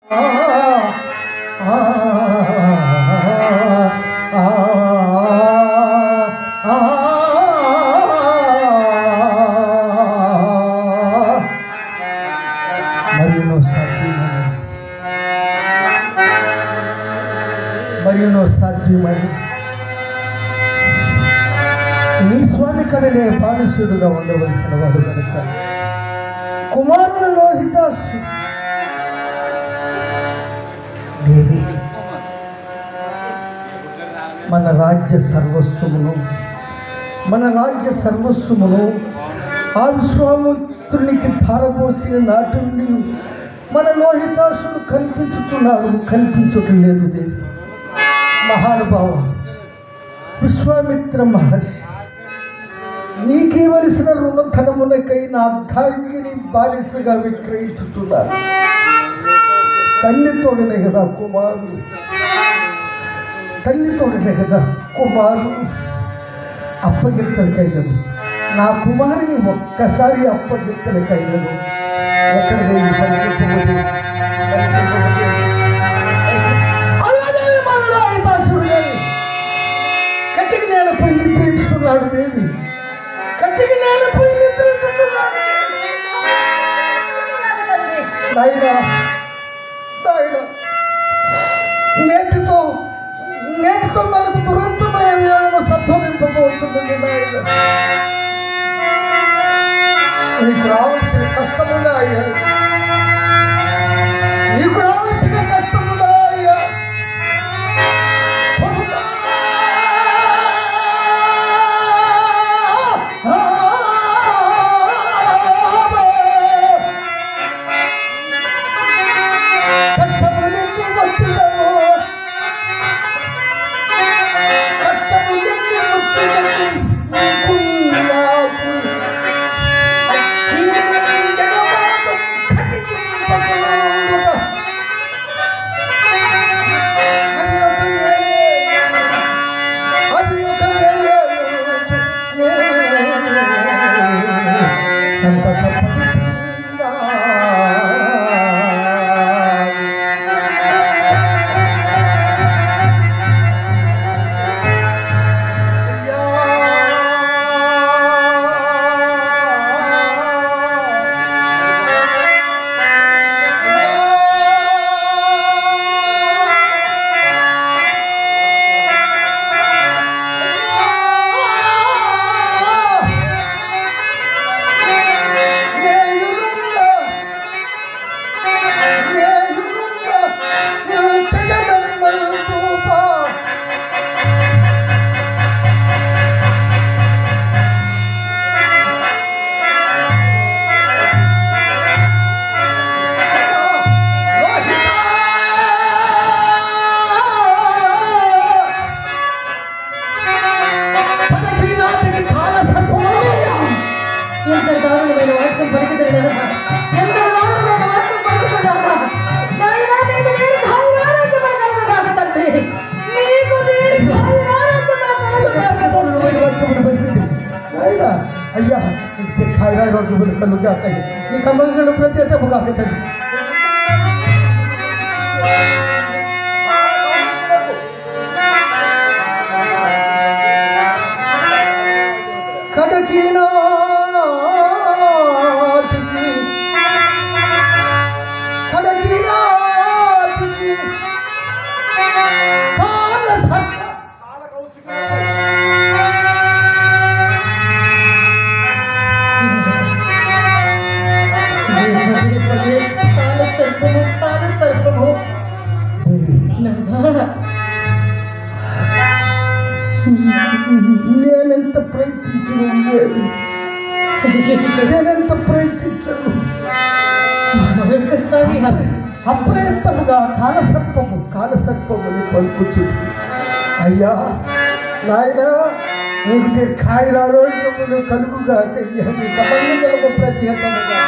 మరియు సాధ్యమని నీ స్వామి కడనే బానిసుడుగా ఉండవలసిన వాడు కనుక కుమారుని లోహితాసు దేవి మన రాజ్య సర్వస్వమును ఆ విశ్వామిత్రునికి ధారపోసిన నాటుండి మన లోహితాసుడు కనిపించుతున్నాడు, కనిపించటం లేదు దేవి. మహానుభావ విశ్వామిత్ర మహర్షి, నీకేవలసిన రుణధనమునకై నా అర్ధాంగిని బానిసగా విక్రయించుతున్నాడు. తల్లితోడనే కదా కుమారుడు, తల్లితోడనే కదా కుమారుడు అప్పగింతలకైనను. నా కుమారుని ఒక్కసారి అప్పగింతలకైనను ఎక్కడ దేవి పలికిపోదు. కట్టికి నేలపై నిద్రించుతున్నాడు దేవి, కట్టికి నేలపై నిద్రించుతున్నాడు. నాయనా నేటితో మనకు దురంతమైన సంభవింపబోతుంది. నాయన నీకు రావాల్సిన కష్టములా అయ్యా, నీకు రావాల్సిన కష్టములా అయ్యా. అయ్యా ఖాయిరా రోజు కనుక నీ కమ్మగలను ప్రతి ముగాకతండి. కడకినా నేనెంత ప్రయత్నించను అప్రయత్నముగా కాలసర్పముని పలుకుచుంది. అయ్యా నాయన నీకు దీర్ఘాయురారోగ్యములు కలుగుగా కయ్యా, నీ కమలము ప్రతిహతముగా.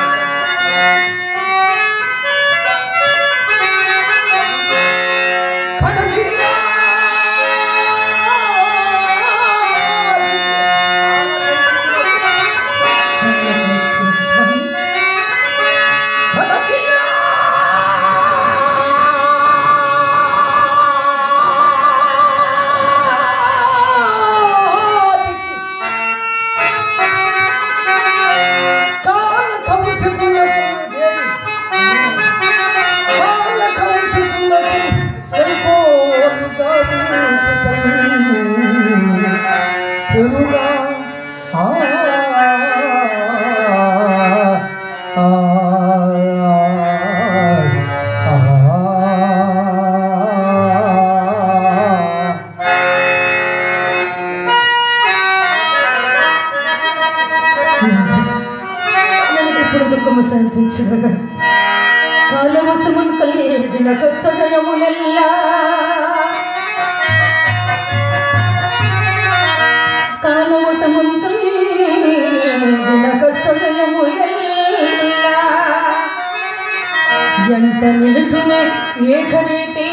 కష్ట జయములెల్లా కాలము సముద్రం కష్ట జయములెల్లా ఎంట నిలుచునే ఏకరీతే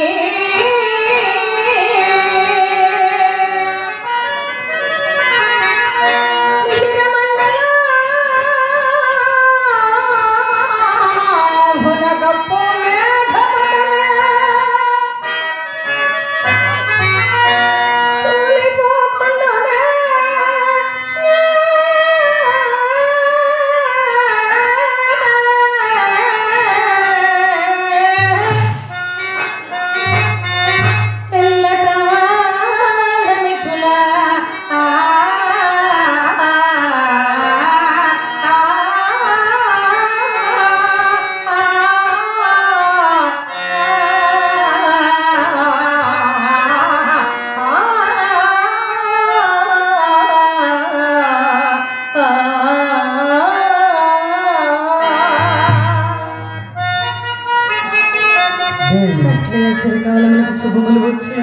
చిరకాలములకు శుభములు వచ్చి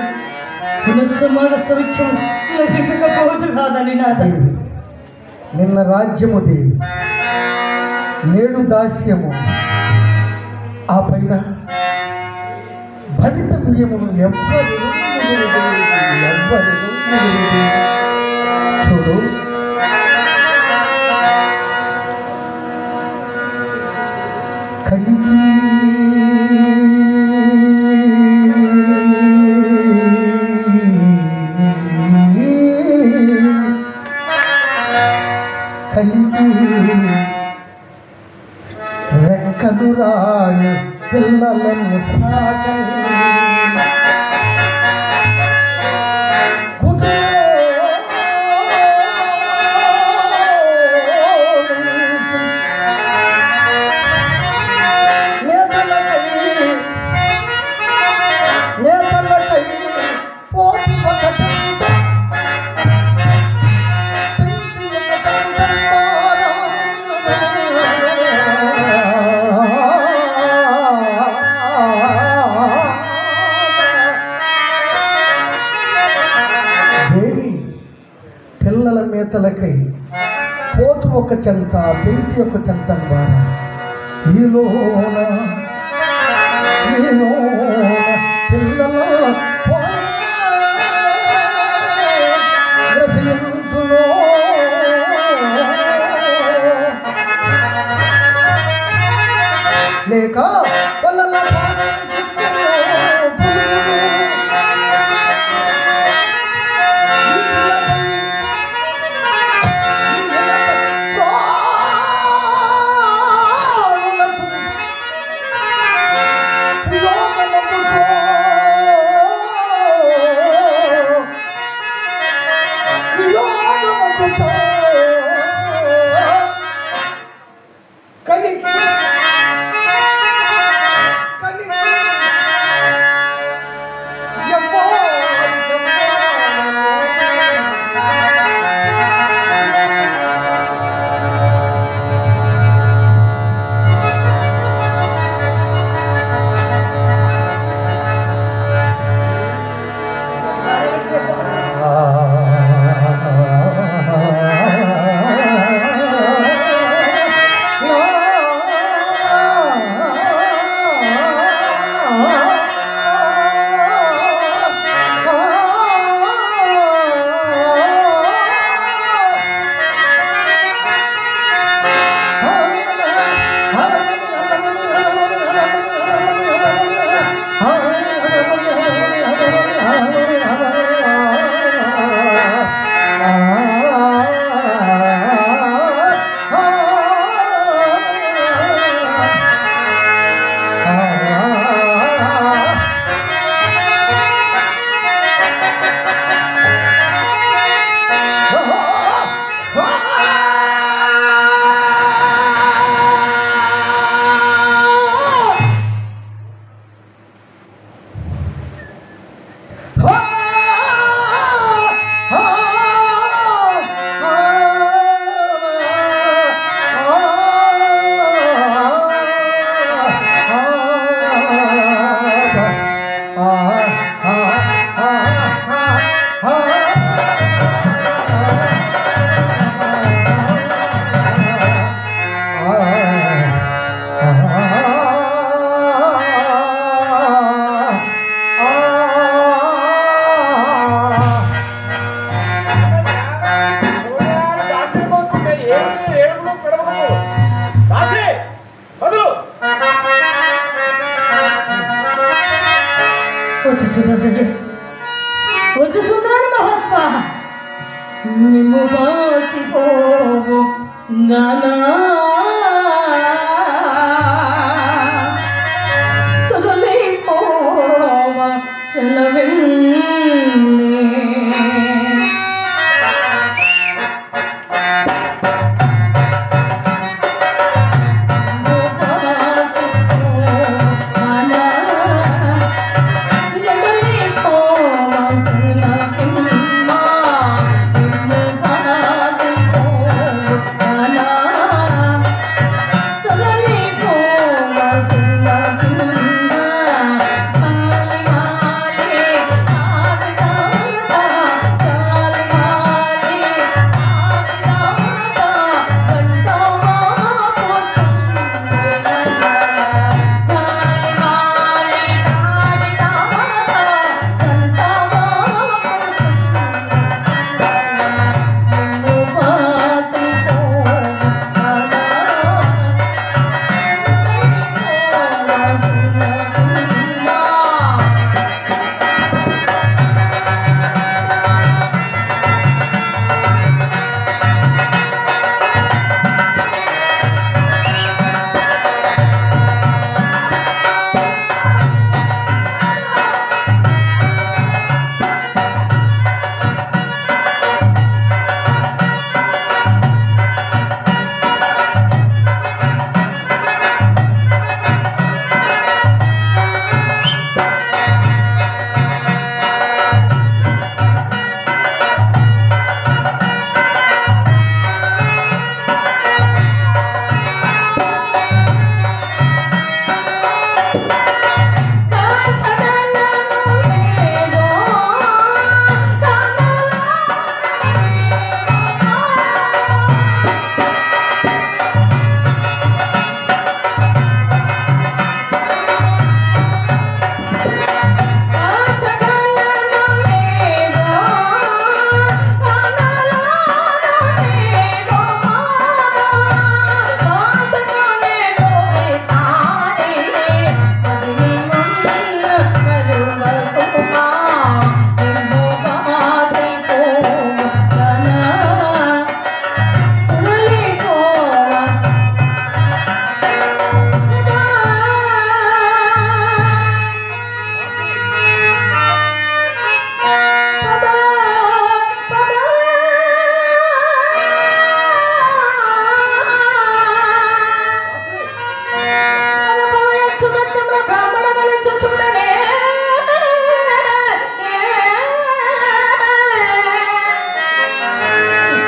పునఃసమాగ సౌఖ్యం లభింపకపోవటం కాదని నా దేవి నిన్న రాజ్యము దేవి నేడు దాస్యము ఆ పైన భవితవ్యమును ఎవ్వరు చూడు కలిగి రెక్కలు రాని పిల్లలను పిల్లల మేతలకై పోతు ఒక చెంత పెంటి ఒక చెంత ద్వారా ఈలోన పిల్లల లేక పిల్లల వచ్చి చూడండి, వచ్చి చూడాలి మహాత్మా. నిమ్ము బాసిపోవు గానా తొలలిపోవా సెలవెన్నే.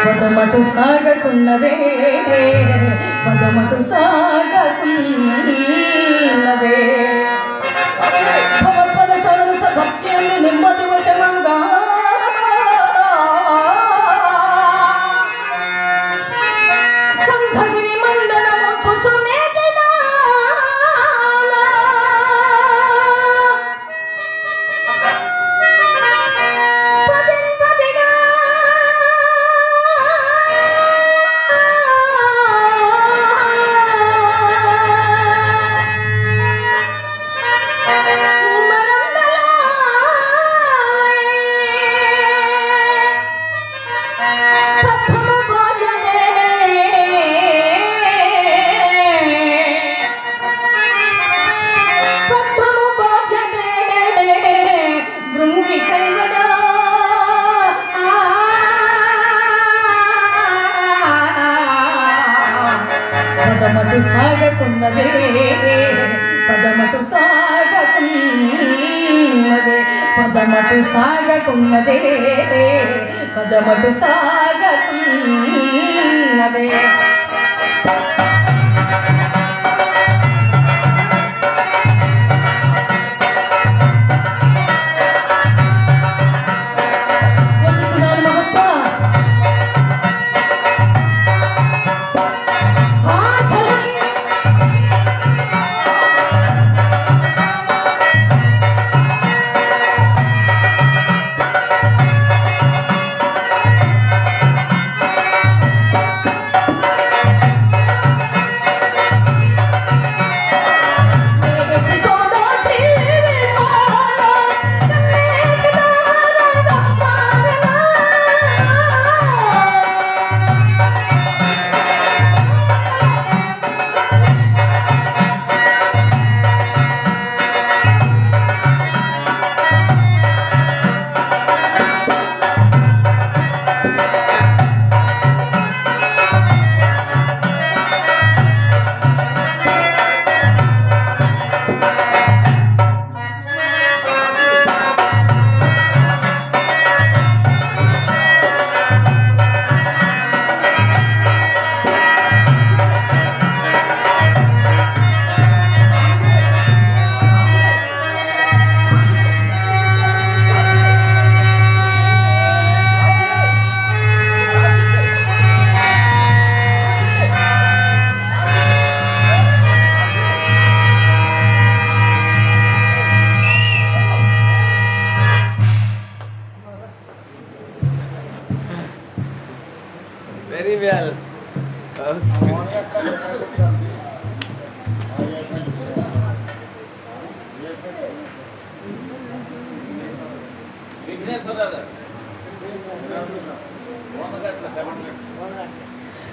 పదమటు సాగకున్నదే, పదమటు సాగకున్నదే. భగవత్పద సరస భక్తియందు నెమ్మది వశమంగా సంధగిరి మండలము చుచునేటినా పదమటు సాగకున్నదే, పదమటు సాగకున్నదే, పదమటు సాగకున్నదే, పదమటు సాగకున్నదే.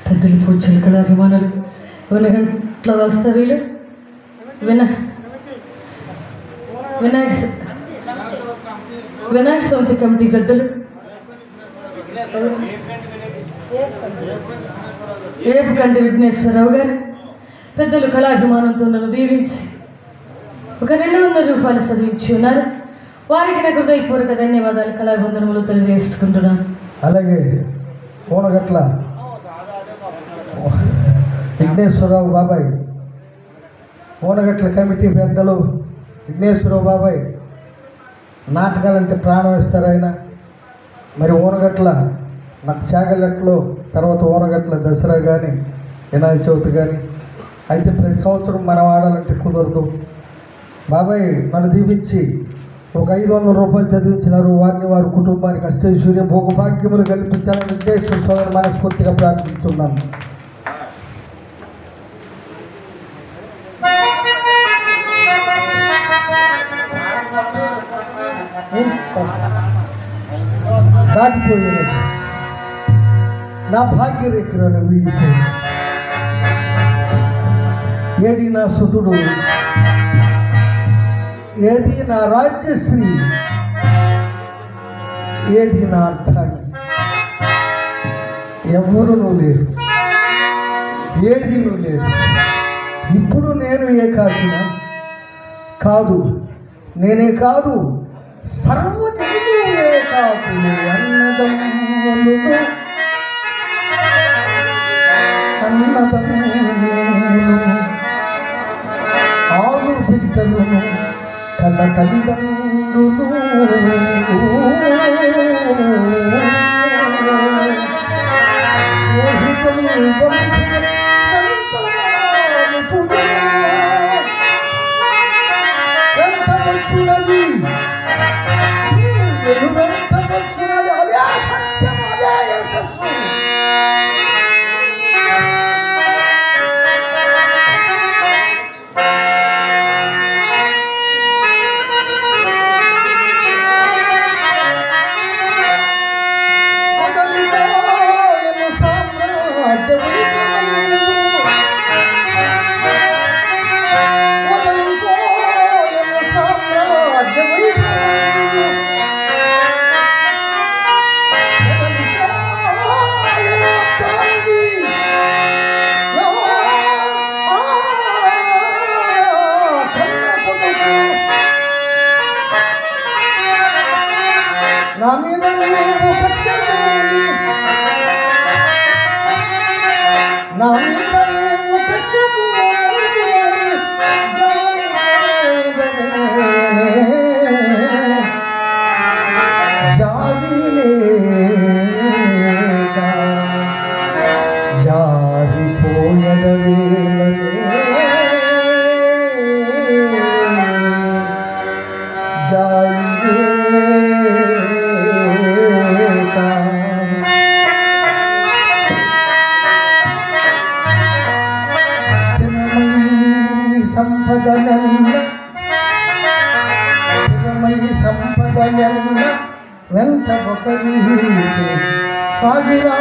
పెద్దలు పూజలు కళ అభిమానులు ఇట్లా వస్తారు వీళ్ళు వినాయక చవితి కమిటీ పెద్దలు ఏపుకంటి విఘ్నేశ్వరరావు గారు పెద్దలు కళాభిమానంతో నన్ను దీవించి ఒక 200 రూపాయలు చదివించి ఉన్నారు. వారికి నాకు హృదయపూర్వక ధన్యవాదాలు కళాబంధనములు తెలియజేసుకుంటున్నాను. అలాగే కోనగట్ల విఘ్నేశ్వరరావు బాబాయ్, కోనగట్ల కమిటీ పెద్దలు విఘ్నేశ్వరరావు బాబాయ్ నాటకాలంటే ప్రాణం ఇస్తారు ఆయన. మరి ఓనగట్ల నాకు చాగలట్లో తర్వాత ఓనగట్ల దసరా కానీ వినాయక చవితి కానీ అయితే ప్రతి సంవత్సరం మనం ఆడాలంటే కుదరదు. బాబాయ్ నన్ను దీవించి ఒక 500 రూపాయలు చదివించినారు. వారిని వారి కుటుంబానికి అష్టైశ్వర్య భోగభాగ్యములు కల్పించాలని ఉద్దేశించుకొని మనస్ఫూర్తిగా ప్రార్థిస్తున్నాను. దాటిపోయేది నా భాగ్యరేఖలను వీడిపోయి ఏది నా సుతుడు, ఏది నా రాజ్యశ్రీ, ఏది నా అర్థాన్ని, ఎవరు లేరు, ఏది లేరు. ఇప్పుడు నేను ఏకాకిన కాదు, నేనే కాదు, సర్వజనులు ఏకాకులు, అన్నదమ్ములు ఆలు బిడ్డలు కన్న తల్లిదండ్రులు ఎంత వచ్చున్నది వెలుగంత వచ్చున్నది. అదే సత్యం, అదే యశస్సు. నా మీద నీవు కక్షమూలి, నా మీద నీవు కక్షమూలి, జారిపోయదవే సంపదలెల్ల వెంట ఒక రీతి సాగిరా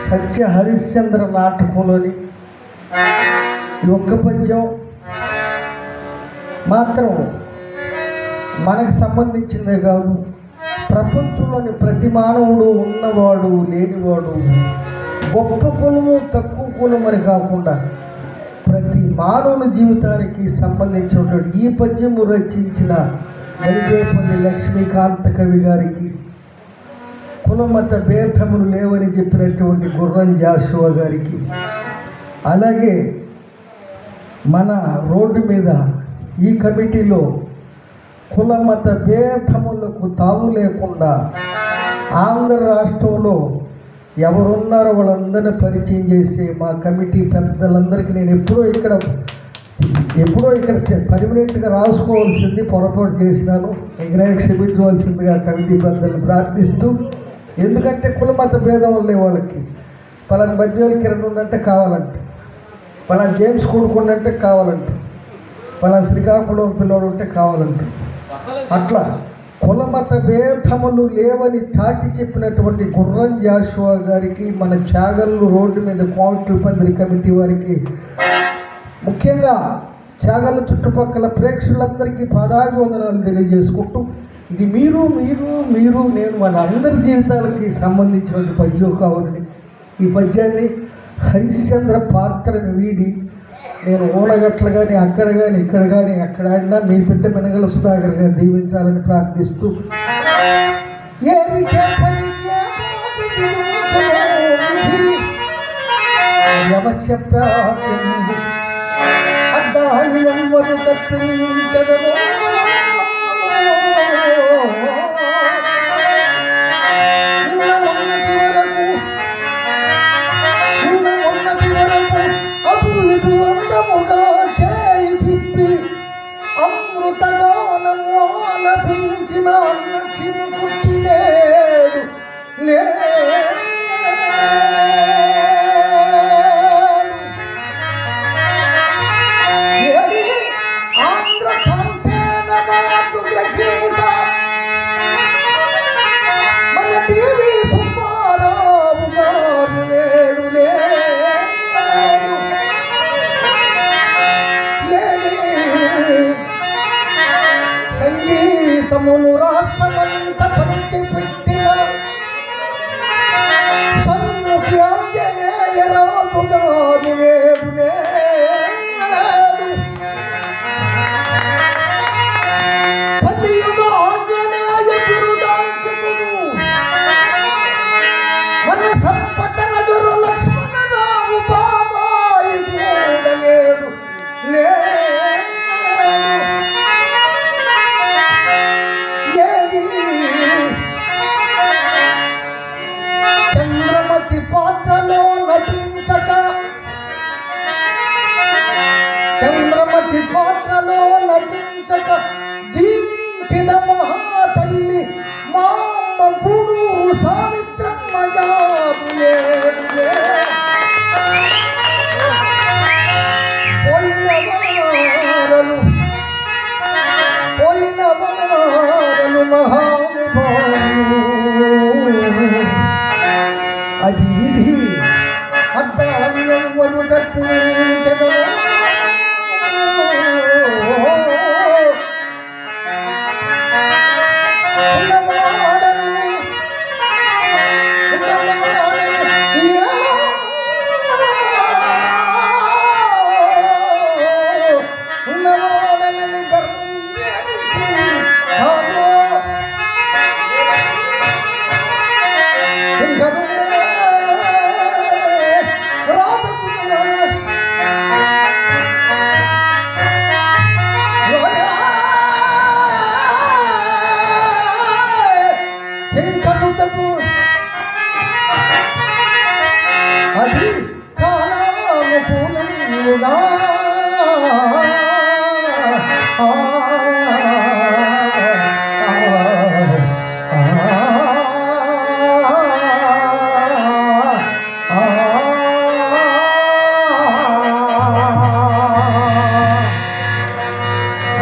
సత్య హరిశ్చంద్ర నాటకంలోని ఈ ఒక్క పద్యం మాత్రం మనకు సంబంధించిందే కాదు, ప్రపంచంలోని ప్రతి మానవుడు ఉన్నవాడు లేనివాడు, గొప్ప కులము తక్కువ కులం అని కాకుండా ప్రతి మానవుని జీవితానికి సంబంధించినటువంటి ఈ పద్యము రచించిన వెలిగేపల్లి లక్ష్మీకాంత కవి గారికి, కులమత భేదములు లేవని చెప్పినటువంటి గుర్రం జాషువా గారికి, అలాగే మన రోడ్డు మీద ఈ కమిటీలో కులమత భేదములకు తావు లేకుండా ఆంధ్ర రాష్ట్రంలో ఎవరున్నారో వాళ్ళందరినీ పరిచయం చేసే మా కమిటీ పెద్దలందరికీ నేను ఎప్పుడూ ఇక్కడ ఎప్పుడో ఇక్కడ పర్మనెంట్గా రాసుకోవాల్సింది పొరపాటు చేసినాను, ఎగ్రైనా క్షమించవలసిందిగా కమిటీ పెద్దలను ప్రార్థిస్తూ. ఎందుకంటే కులమత భేదం వల్లే వాళ్ళకి పలానా మధ్యలో కిరణ్ ఉందంటే కావాలంట, పలానా జేమ్స్ కొడుకుండంటే కావాలంట, పలానా శ్రీకాకుళం పిల్లోడు ఉంటే కావాలంట. అట్లా కులమత భేదములు లేవని చాటి చెప్పినటువంటి గుర్రం జాషువా గారికి, మన చాగల్లు రోడ్డు మీద కోమటి పందిరి కమిటీ వారికి, ముఖ్యంగా చాగల్లు చుట్టుపక్కల ప్రేక్షకులందరికీ పాదాభివందనాలు తెలియజేసుకుంటూ, ఇది మీరు మీరు మీరు నేను మన అందరి జీవితాలకి సంబంధించినటువంటి పద్యం కావాలని ఈ పద్యాన్ని హరిశ్చంద్ర పాత్రను వీడి నేను ఓనగట్ల కానీ అక్కడ కానీ ఇక్కడ కానీ ఎక్కడ ఆడినా మీ బిడ్డ మినగల సుధాకర్ గారు దీవించాలని ప్రార్థిస్తూ. అవశ్య ప్రాప్తి అద్దానివరు తప్పించదము అందముగా చేయి తిప్పి అమృతగానము ఆలపించిన అన్న చినుకుట్టినేడు ఆంధ్ర సంసేన గ్రహీత మన టీవీ సుబ్బారావు గారు నేడు సంగీతమును రాష్ట్రమంత పంచిపెట్టిన సన్ముఖి ఆంజనేయ రాము గారు నేడు కలియుగ ఆంజనేయ గురుదాంకితుడు మన సంపద నగరు లక్ష్మణరావు బాబాయి కూడలేడు చంద్రమతి పాత్రలో నటించక, చంద్రమతి పాత్రలో నటించక జీవించిన మహాతల్లి మా అమ్మ గూడూరు సావిత్రమ్మ గారు పోయిన వారలు మహానుభావులు. అది విధి అద్దాని ఎవ్వరు దర్శించదము అది కాలాను పూలంగా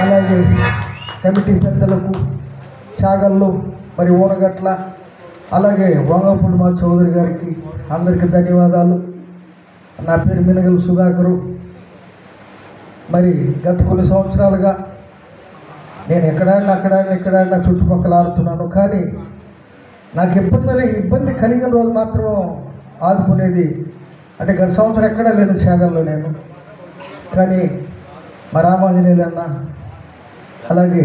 అలాగే కమిటీ పెద్దలకు, చాగల్లు మరి ఓనగట్ల, అలాగే వంగపూడి మా చౌదరి గారికి అందరికీ ధన్యవాదాలు. నా పేరు మినగల సుధాకరు. మరి గత కొన్ని సంవత్సరాలుగా నేను ఎక్కడైనా చుట్టుపక్కల ఆడుతున్నాను. కానీ నాకు ఇబ్బంది కలిగిన రోజు మాత్రం ఆదుకునేది అంటే గత సంవత్సరం ఎక్కడా లేని త్యాగాల్లో నేను. కానీ మా రామాంజనేయులు అన్న, అలాగే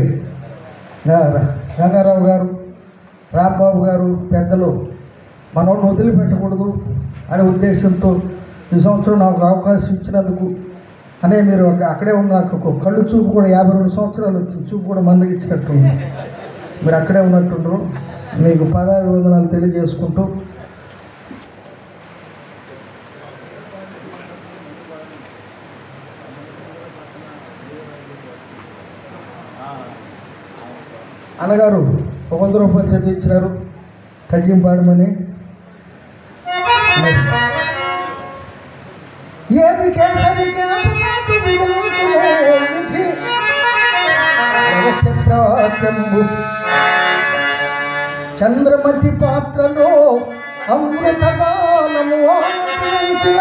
గంగారావు గారు, రాంబాబు గారు పెద్దలు మనల్ని వదిలిపెట్టకూడదు అనే ఉద్దేశంతో ఈ సంవత్సరం నాకు అవకాశం ఇచ్చినందుకు అనే మీరు అక్కడే ఉన్న నాకు కళ్ళు చూపు కూడా 52 సంవత్సరాలు వచ్చి చూపు కూడా మందికి ఇచ్చినట్టుంది. మీరు అక్కడే ఉన్నట్టుండ్రు. మీకు పాదాభివందనాలు తెలియజేసుకుంటూ అన్నగారు 100 రూపాయలు చదివించినారు కజ్యం పాడమని. ఏది కేసరికి ప్రాప్తంబు చంద్రమతి పాత్రలో అమృతగానము ఆనందించిన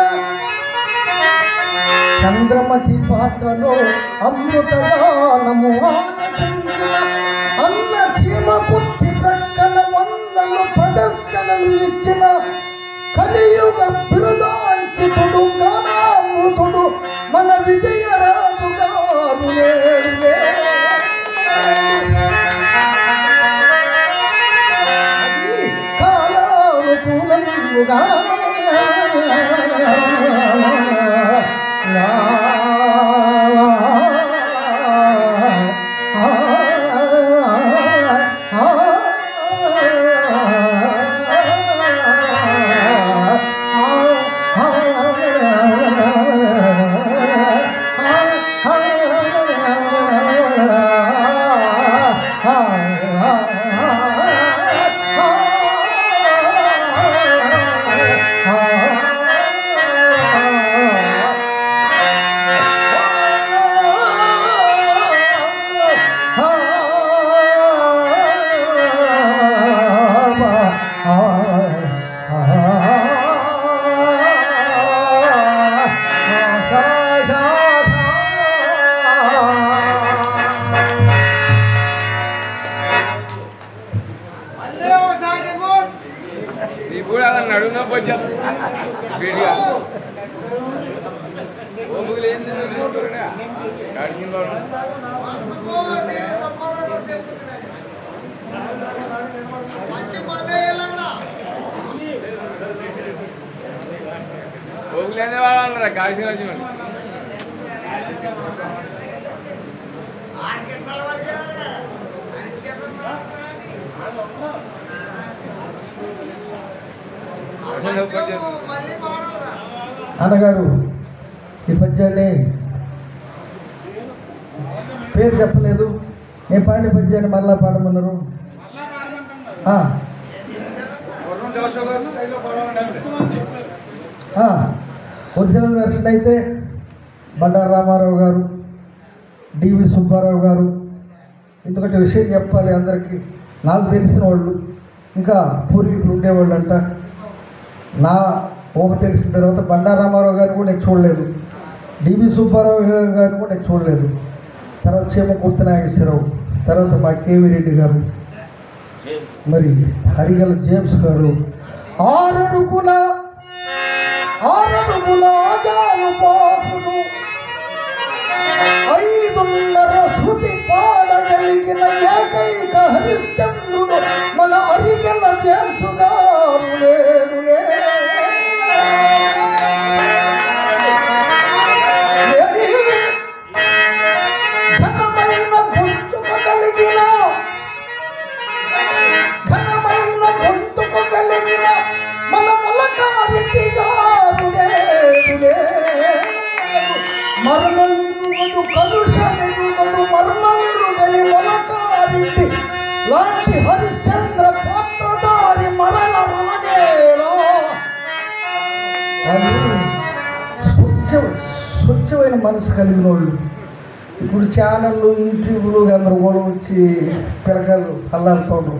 చంద్రమతి పాత్రలో అమృతగానము ఆనందించిన అన్న చీమ పుట్టి ప్రక్కన వందలు ప్రదర్శనలు ఇచ్చిన కలియుగ బిరుదాంకితుడు గానామృతుడు మన విజయరాజు గారు నేడే. కాలానుకూలంగా అన్నగారు ఈ పద్యాన్ని పేరు చెప్పలేదు. నేను పాడిన పద్యాన్ని మళ్ళా పాడమన్నారు. ఒరిజినల్ వెర్షన్ అయితే బండారు రామారావు గారు, డివి సుబ్బారావు గారు. ఎందుకంటే విషయం చెప్పాలి అందరికీ, నాకు తెలిసిన వాళ్ళు ఇంకా పూర్వీకులు ఉండేవాళ్ళు అంట. నా ఊహ తెలిసిన తర్వాత బండారు రామారావు గారిని కూడా నేను చూడలేదు, డివి సుబ్బారావు గారిని కూడా నేను చూడలేదు. తర్వాత చేమకుర్తి నాగేశ్వరరావు, తర్వాత మా కేవీ రెడ్డి గారు, మరి హరిగల జేమ్స్ గారు. ఆరడుగుల ఆజాను బాపుడు 5:30 శృతి పాడగలిగిన ఏకైక హరిశ్చంద్రుడు మన హరిగల జేమ్స్ గారు లేడులే. మన ములకారెడ్డి గారు మరణమిరుగడు కలుషమిరుగడు మరణమిరుగని ములకారెడ్డి లాంటి హరిశ్చంద్ర పాత్రధారి మరణ రాగేలా. స్వచ్ఛమైన మనసు కలిగిన వాళ్ళు ఇప్పుడు ఛానళ్ళు, యూట్యూబ్లు అందరూ కూడా వచ్చి పిల్లకాయలు అల్లాడుతున్నారు.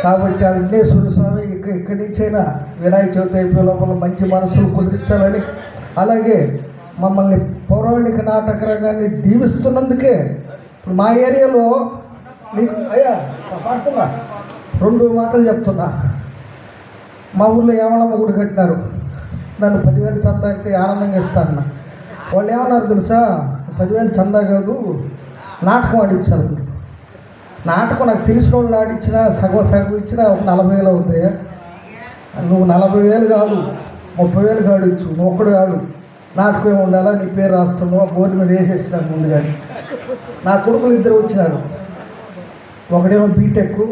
కాబట్టి ఆ విఘ్నేశ్వర స్వామి ఇక్కడి నుంచైనా వినాయక చవితి అయిపోయే లోపల మంచి మనసులు కుదిరించాలని, అలాగే మమ్మల్ని పౌరాణిక నాటక రంగాన్ని దీవిస్తున్నందుకే ఇప్పుడు మా ఏరియాలో మీకు అయ్యా పాడుతున్నా 2 మాటలు చెప్తున్నా. మా ఊళ్ళో ఏమలమ్మ గుడి కట్టినారు, నన్ను 10,000 చందా అంటే ఆనందంగా ఇస్తాను. వాళ్ళు ఏమన్నారు తెలుసా, 10,000 చందా కాదు నాటకం ఆడించారు. నాటకం నాకు తెలిసిన వాళ్ళు ఆడిచ్చినా సగం ఇచ్చినా ఒక 40,000 అవుతాయి. నువ్వు 40,000 కాదు 30,000 ఆడిచ్చు, నువ్వు ఒక్కడు కాదు. నాటకం ఏమి ఉండాలా, నీ పేరు రాస్తున్నావు, బోర్డు మీద వేసేసినాను ముందుగా. నా కొడుకులు 2 వచ్చినారు. ఒకడేమో బీటెక్,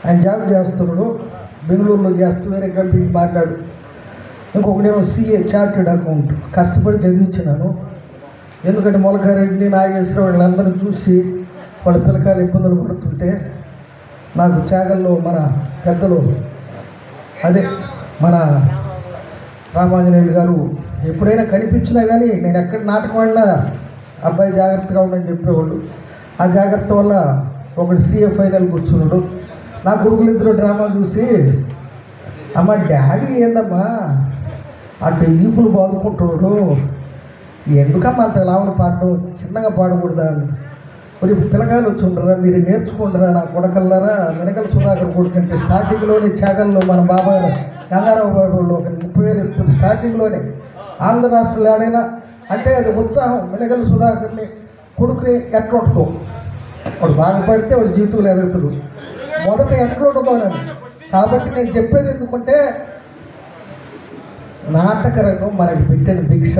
ఆయన జాబ్ చేస్తున్నాడు, బెంగళూరులో చేస్తూ వేరే కంపెనీకి మాట్లాడు. ఇంకొకడేమో CA చార్టెడ్ అకౌంట్. కష్టపడి చదివించినాను. ఎందుకంటే మొలకారెడ్డి, నాగేశ్వరరావు వీళ్ళందరూ చూసి వాళ్ళ పిల్లకాయలు ఇబ్బందులు పడుతుంటే నాకు త్యాగంలో మన పెద్దలు అదే మన రామాంజనేయులు గారు ఎప్పుడైనా కనిపించినా కానీ నేను ఎక్కడ నాటకం ఆడినా అబ్బాయి జాగ్రత్తగా ఉండని చెప్పేవాళ్ళు. ఆ జాగ్రత్త వల్ల ఒకటి సీఏ ఫైనల్ కూర్చున్నాడు. నా కొడుకులు ఇద్దరు డ్రామా చూసి అమ్మ డాడీ ఏందమ్మా అటు ఈపులు బాదుకుంటున్నాడు, ఎందుకమ్మా అంత లావణ పాడడం, చిన్నగా పాడకూడదా అని. మరి పిల్లకాయలు వచ్చి ఉండరా, మీరు నేర్చుకుంటారా నా కొడకల్లారా. వెనకల సుధాకర్ కొడుకంటే స్టార్టింగ్లోనే త్యాగంలో మన బాబా గంగారావు బాబు ఒక 30,000 ఇస్తుంది స్టార్టింగ్లోనే. ఆంధ్ర రాష్ట్రంలో ఏడైనా అంటే అది ఉత్సాహం. వెనకల సుధాకర్ని కొడుకుని ఎట్లా ఉంటుందో, వాడు బాగుపడితే వాడు జీవితంలో ఎదుగుతాడు. మొదట ఎట్లా ఉంటుందో అని. కాబట్టి నేను చెప్పేది ఎందుకంటే నాటక రంగం మనకి పెట్టిన భిక్ష.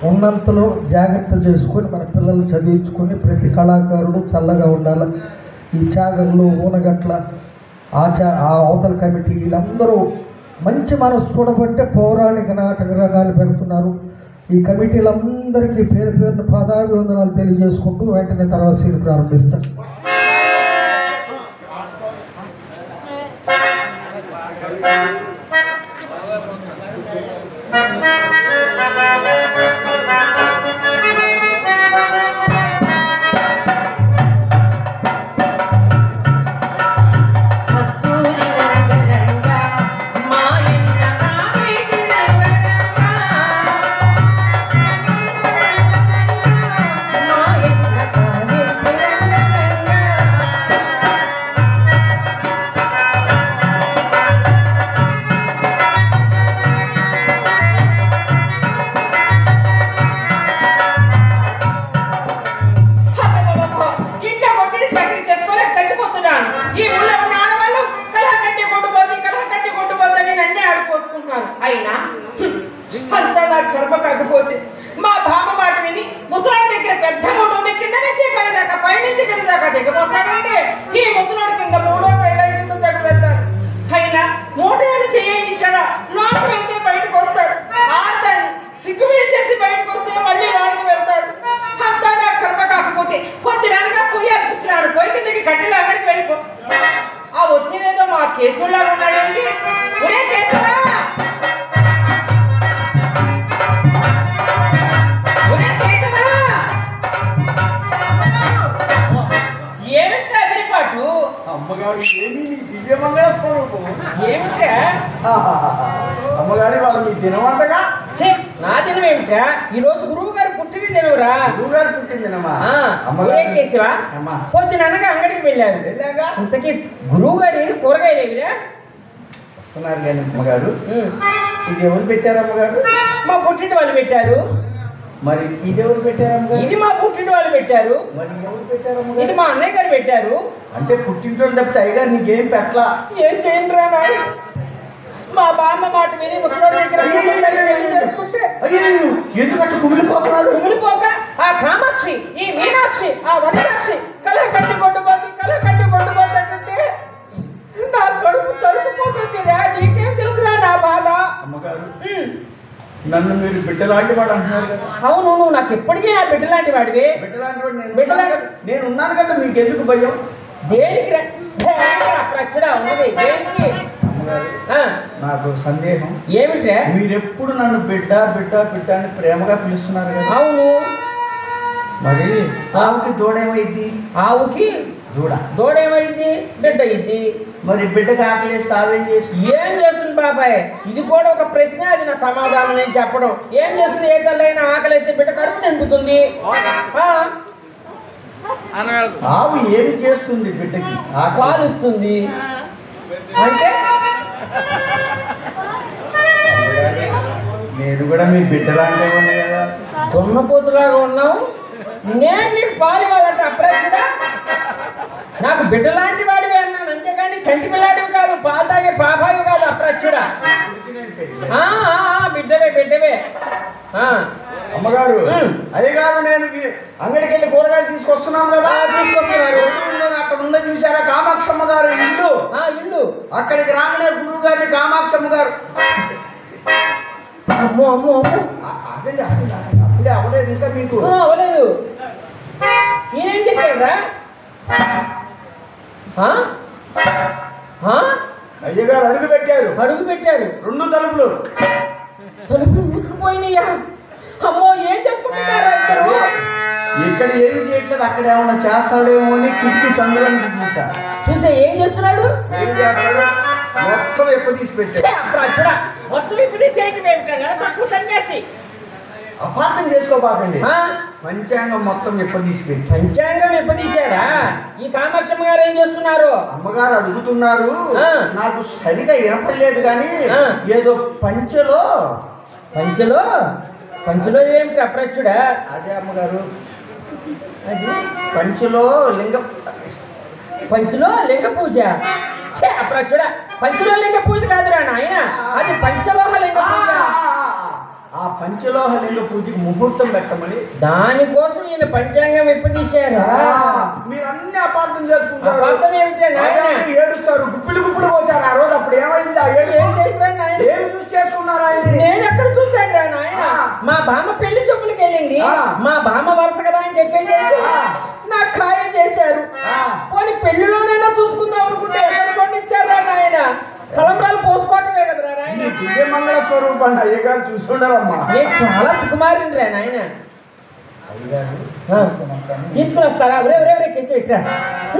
ఉన్నంతలో జాగ్రత్త చేసుకొని మన పిల్లలు చదివించుకొని ప్రతి కళాకారుడు చల్లగా ఉండాలి. ఈ త్యాగంలో ఊనగట్ల ఆ అవతల కమిటీ వీళ్ళందరూ మంచి మనసు చూడబట్టే పౌరాణిక నాటక రంగాలు పెడుతున్నారు. ఈ కమిటీలందరికీ పేరు పేరున పాదాభివందనాలు తెలియజేసుకుంటూ వెంటనే తర్వాత సీన్ ప్రారంభిస్తాను. అయినా అంతా నాకు కర్మ కాకపోతే మా బామ్మ మాట విని ముసలాడి దగ్గర పెద్ద మూట ఉంది, కింద నుంచి పైదాకా పైనుంచి కింద దాకా దిగబోస్తాడంటే ఈ ముసలాడి కింద 3వ పెళ్ళ కింద దగ్గర పెడతాడు. అయినా మూట మీద చేయించాడా లోపల వెళ్తే బయటకు వస్తాడు, ఆడతాడు, సిగ్గు విడిచేసి బయటకు వస్తే మళ్ళీ వాడికి వెళ్తాడు. అంతా నాకు కర్మ కాకపోతే కొద్దినగా పొయ్యాలి కూర్చున్నాడు, పొయ్యి కిందకి కట్టెలు అక్కడికి వెళ్ళిపో. ఆ వచ్చేదేదో మా కేసులా ఉన్నాడేంటి, ఒరే కేసులా ఏమిట్రా అదిరిపాటు అమ్మగారు ఏమి నీ దివ్యమంగా స్వరూపం ఏమిట్రా అమ్మగారి వాళ్ళు నీ దినవంటగా నా దినం ఏమిట్రా, ఈ రోజు గురువు గారు పుట్టిన దినవురా. గురువు గారు పుట్టిన దినమా? చేసేవా పొద్దున అనగా అంగడికి వెళ్ళాను. వెళ్ళాగా ఇంతకీ గురువు గారు కూరగాయలు ఏమిరా వస్తున్నారు కానీ అమ్మగారు ఇది ఎవరు పెట్టారు అమ్మగారు? మా పుట్టింటి వాళ్ళు పెట్టారు. మరి ఇది ఎవరు పెట్టారు అమ్మగారు? ఇది మా పుట్టింటి వాళ్ళు పెట్టారు. మరి ఎవరు పెట్టారు? ఇది మా అన్నయ్య గారు పెట్టారు. అంటే పుట్టింట్లో తప్పితే అయ్యగారు నీకేం పెట్టలా? ఏం చేయండి రా నాయన, మా బామ్మ మాట విని ముసలోడి దగ్గర చేసుకుంటే ఎందుకంటే కుమిలిపోతున్నారు. కుమిలిపోక ఆ కామాక్షి, ఈ మీనాక్షి, ఆ వనజాక్షి కళ కట్టి కొట్టుపోతుంది అంటే నా కడుపు తడుకుపోతుందిరా. నీకేం తెలుసురా నా బాధ? అమ్మగారు నన్ను మీరు బిడ్డలాంటి వాడు అంటున్నారు కదా. అవును, నువ్వు నాకు ఎప్పటికీ నా బిడ్డలాంటి వాడివి. బిడ్డలాంటి వాడు నేను ఉన్నాను కదా, మీకు ఎందుకు భయం? దేనికి అక్కడ ఉన్నది దేనికి? నాకు సందేహం ఏమిట్రా? మీరెప్పుడు నన్ను బిడ్డ బిడ్డ బిడ్డ అని ప్రేమగా పిలుస్తున్నారు కదా. అవును, మరి ఆవుకి దూడేమైంది? ఆవుకి దూడేమైంది? బిడ్డ అయింది. మరి బిడ్డకి ఆకలిస్తే ఆవేం చేసి ఏం చేస్తుంది బాబాయ్? ఇది కూడా ఒక ప్రశ్న, అది నా సమాధానం నేను చెప్పడం. ఏం చేస్తుంది? ఏ తల్లైనా ఆకలిస్తే బిడ్డ కడుపు నింపుతుంది. ఆవు ఏమి చేస్తుంది? బిడ్డకి పాలుస్తుంది. అంటే నేను కూడా మీ బిడ్డలాంటి ఉన్నా కదా. దున్నపోతులాగా ఉన్నావు. నేను నీకు పాలు ఇవ్వాలంటే అప్రాచుడా? నాకు బిడ్డలాంటి వాడివి అన్నాను, అంతేగాని చంటి పిల్లాడివి కాదు, పాలు తాగే పాపాయి కాదు అప్రాచుడా. బిడ్డవే. అమ్మగారు అదే కాదు, నేను అంగడికి వెళ్ళి కూరగాయలు తీసుకొస్తున్నాను కదా. తీసుకొస్తున్నారు. అక్కడ ఉందో చూసారా కామాక్షమ్మ గారు ఇల్లు? ఇల్లు అక్కడికి రాగానే గురువు గారిని కామాక్షమ్మ గారు అమ్మో అప్పుడే అవ్వలేదు ఇంకా మీకు అవ్వలేదు. ఈయనేం చేశాడురా? అయ్యగారు అడుగు పెట్టారు. అడుగు పెట్టారు. 2 తలుపులు మూసుకుపోయినాయా? అమ్మో, ఏం చేసుకుంటున్నారా ఇద్దరు? ఇక్కడ ఏమి చేయట్లేదు, అక్కడ ఏమన్నా చేస్తాడేమో అని కిటికీ సందులో నుంచి చూసా. చూసే ఏం చేస్తున్నాడు? ఏం చేస్తాడు? మొత్తం ఎప్పుడు తీసి పెట్టాడు. మొత్తం ఇప్పుడు తీసేయటం ఏమిటన్నా? తక్కువ సన్యాసి. అపార్థం చేసుకోబాకండి. పంచాంగం మొత్తం ఎప్పుడు తీసి పెట్టి. పంచాంగం ఎప్పుడు తీసాడా? ఈ కామాక్షమ్మ గారు ఏం చేస్తున్నారు? అమ్మగారు అడుగుతున్నారు. నాకు సరిగా వినపడలేదు కానీ ఏదో పంచలో ఏమిటి అప్రచ్చుడా? అదే అమ్మగారు, అది పంచలో లింగ పూజ. అప్రచ్చుడా, పంచలో లింగ పూజ కాదురా నాయన, అది పంచలోహ లింగ పూజ. ఆ పంచలోహ లింగ పూజకి ముహూర్తం పెట్టమని దానికోసం ఈయన పంచాంగం ఎప్పుడు తీశారా? మీరు అన్ని అపార్థం చేసుకుంటారు. అపార్థం ఏమిటా నాయన? ఏడుస్తారు, గుప్పిలు పోసారు ఆ రోజు. అప్పుడు ఏమైంది? ఆ ఏడు ఏం చేశారు నాయన? ఏం చూసి చేసుకున్నారా? నేను ఎక్కడ చూశాను రా నాయన? మా బామ్మ పెళ్లి చూపులకి వెళ్ళింది. మా బామ్మ వరుస కదా అని చెప్పేసి నాకు ఖాయం చేశారు. పోనీ పెళ్లిలోనైనా చూసుకుందాం అనుకుంటే ఎక్కడ చూడనిచ్చారా నాయన? తలంబ్రాలు పోసుకోవటమే కదరా నాయన. దివ్య మంగళ స్వరూపం అయ్యగారు చూసుకుంటారమ్మా. నేను చాలా సుకుమారిని రా నాయన. తీసుకుని వస్తారా? ఒరే కేసు పెట్టా.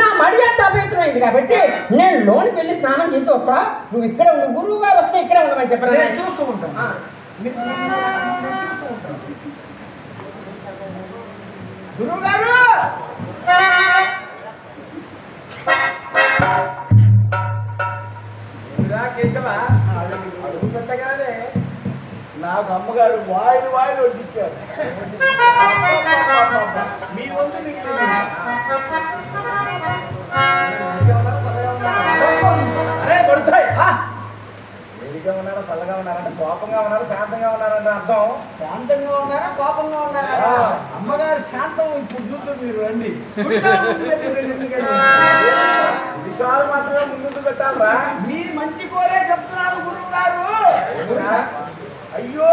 నా మడి అంత అపవిత్రమైంది కాబట్టి నేను లోనికి వెళ్ళి స్నానం చేసి వస్తా. నువ్వు ఇక్కడ గురువు గారు వస్తే ఇక్కడే ఉండమని చెప్పరా? చూస్తూ ఉంటాను. గురువు గారు అడుగు పెట్టగానే నాకు అమ్మగారు వాయిలు వడ్డించారు. మీ వంతు అరే కొడతాయి. వేడిగా ఉన్నారా, చల్లగా ఉన్నారంటే, కోపంగా ఉన్నారా, శాంతంగా ఉన్నారంటే అర్థం. శాంతంగా ఉన్నారా, కోపంగా ఉన్నారా? అమ్మగారు శాంతం ఇప్పుడు చూస్తూ మీరు రండి. అధికారులు మాత్రమే ముందు పెట్టాలరా? మీ మంచి కోరే చెప్తున్నారు గురువు గారు. అయ్యో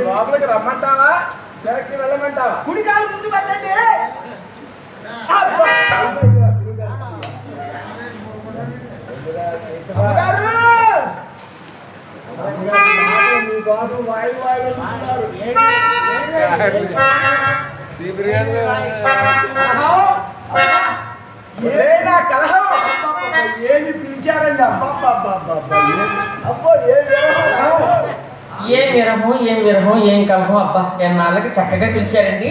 లోపలికి రమ్మంటావా, వెనక్కి వెళ్ళమంటావా? కుడికాలు ముందు పెట్టండి. మీకోసం వాయిలు కలహం ఏది పిలిచారండి? అబ్బో ఏం విరహం ఏం కలహం. అబ్బా ఎన్నాళ్ళకి చక్కగా పిలిచారండి.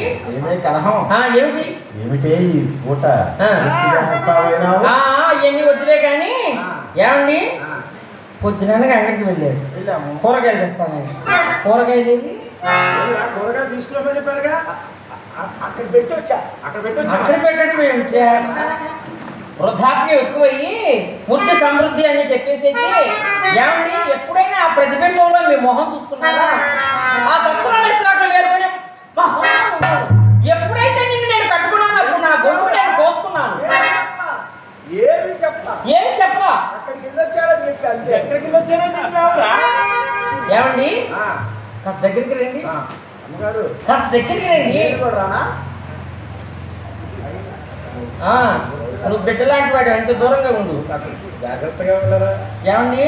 కలహం ఏమిటి? ఏమిటి పూట ఇవన్నీ వద్దులే కానీ ఏమండి, పొద్దునగా అంగడికి వెళ్ళాడు. కూరగాయలు తెస్తాను. కూరగాయలు తీసుకురామని చెప్పారుగా, అక్కడ పెట్టడం ఏమిటి? వృద్ధాప్యం ఎక్కువయ్యి ముద్దు సమృద్ధి అని చెప్పేసి ఏమండి, ఎప్పుడైనా ఆ ప్రతిబింబంలో మీ మొహం చూసుకున్నారా? ఆ సత్రాలు వేరుకునే ఎప్పుడైతే నిన్ను నేను కట్టుకున్నాను అప్పుడు నా గొంతు నేను కోసుకున్నాను. ఏమి చెప్పా? ఏమండి, కాస్త దగ్గరికి రండి. కాస్త దగ్గరికి రండి. నువ్వు బిడ్డలాంటి వాడు, ఎంత దూరంగా ఉండు. జాగ్రత్తగా ఉండరా? ఏమండి,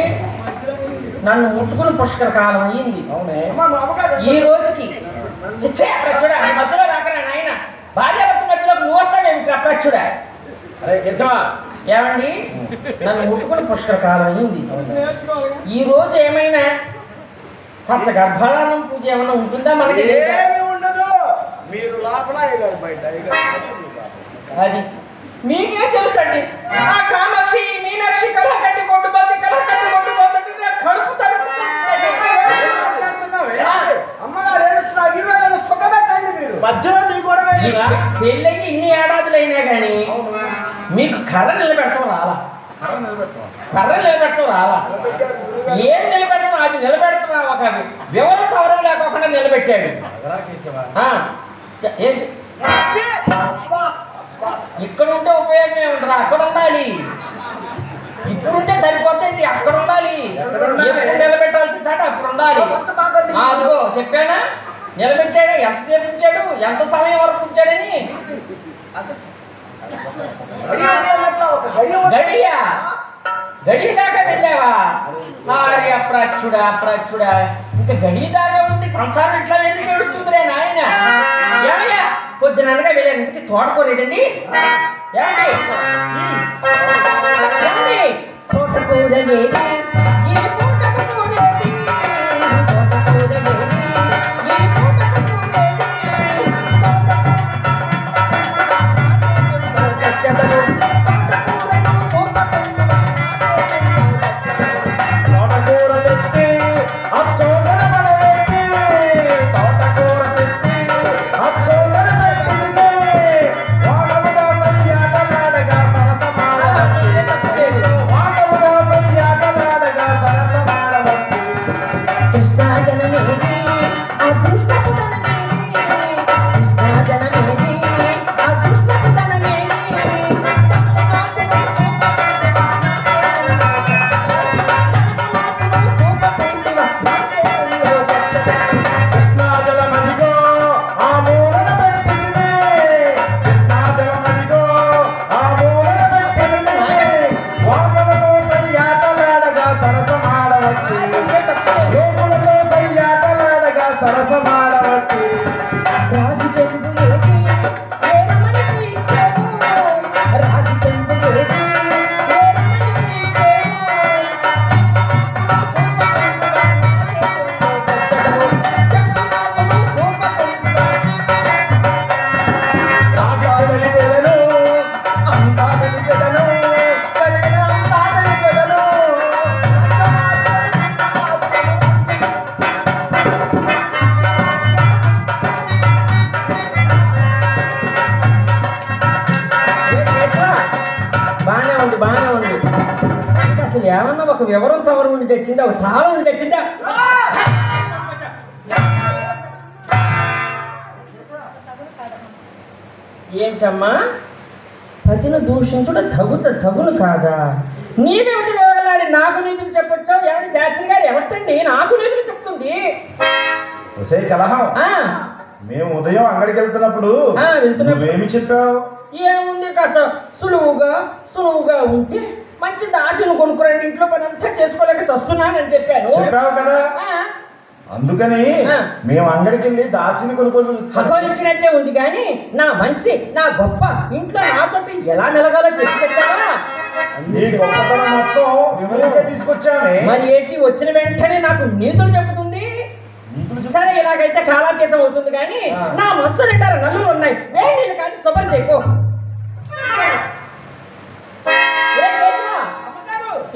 నన్ను ముట్టుకుని పుష్కర కాలం అయ్యింది. ఈ రోజుకి అప్రచ్చుడా, మధ్యలో రాకరా నాయన. భార్యాభర్త మధ్యలో నువ్వు వస్తావేమిటి అప్రచ్చుడా? ఏమండి, నన్ను ముట్టుకుని పుష్కర కాలం అయ్యింది. ఈ రోజు ఏమైనా కాస్త గర్భాధానం పూజ ఏమైనా ఉంటుందా? మనకి ఉండదు. మీరు లోపల బయట అది మీకే తెలుసండి. ఆ కామాక్షి మీనాక్షి కళ కట్టి కొట్టు బతి కళ కట్టి కొట్టు పోతుంటే కడుపు పెళ్ళయి ఇన్ని ఏడాదులైనా కానీ మీకు కర్ర నిలబెట్టడం రాలా. ఏం నిలబెట్టడం? అది నిలబెడుతున్నా ఒక వివరణ కవరం లేకుండా నిలబెట్టాడు. ఏంటి ఇక్కడ ఉంటే ఉపయోగం ఏముంటారా? అక్కడ ఉండాలి. ఇప్పుడుంటే సరిపోతుంది, అక్కడ ఉండాలి. ఎప్పుడు నిలబెట్టాల్సిన చాట అప్పుడు ఉండాలి. అదిగో చెప్పానా, నిలబెట్టాడు. ఎంత తెప్పించాడు, ఎంత సమయం వరకు ఉంచాడని. గడియా గడి దాకా వెళ్ళావా? మరి అప్రాచ్యుడా ఇంకా గడి దాకా ఉండి సంసారం ఇట్లా ఎందుకు ఏడుస్తుందిరే నాయన? ఏమయ్యా పొద్దుననగా వెళ్ళాను, ఇంతకీ తోటకూరేదండి ఏమండి? ఏమండి తోటకూరలేదు ఈ పూటకు కూరేది, తోటకూరలేదు ఈ పూటకు కూరేది. బాగానే ఉంది. అసలు ఏమన్నా ఒక వివరం తవరు ఉండి తెచ్చిందా, ఒక తాళం ఉండి తెచ్చిందా? ఏంటమ్మా పతిని దూషించుడు తగును కాదా? నీవేమిటి వేలాడి నాకు నీతులు చెప్పొచ్చావు? ఏమిటి శాస్త్రి గారు ఎవరితండి నాకు నీతులు చెప్తుంది? కలహం మేము ఉదయం అంగడికి వెళ్తున్నప్పుడు ఏమి చెప్పావు? ఏముంది కాస్త సులువుగా ఉంటే మంచి దాసిని కొనుక్కురండి, ఇంట్లో పని అంతా చేసుకోలేక చస్తున్నానని చెప్పాను. చెప్పావు కదా, అందుకని మేము అంగడికి వెళ్ళి దాసిని కొనుక్కొచ్చినట్టే ఉంది. కానీ నా మంచి నా గొప్ప ఇంట్లో నాతోటి ఎలా మెలగాలో చెప్పొచ్చావా? నీ గొప్పతనం మొత్తం వివరించే తీసుకొచ్చామే. మరి ఏంటి వచ్చిన వెంటనే నాకు నీతులు చెబుతుంది? సరే ఇలాగైతే కాలాతీతం అవుతుంది. కానీ నా మంచు నిండారు నల్లులు ఉన్నాయి, నేను కాసి శుభ్రం చేయకో.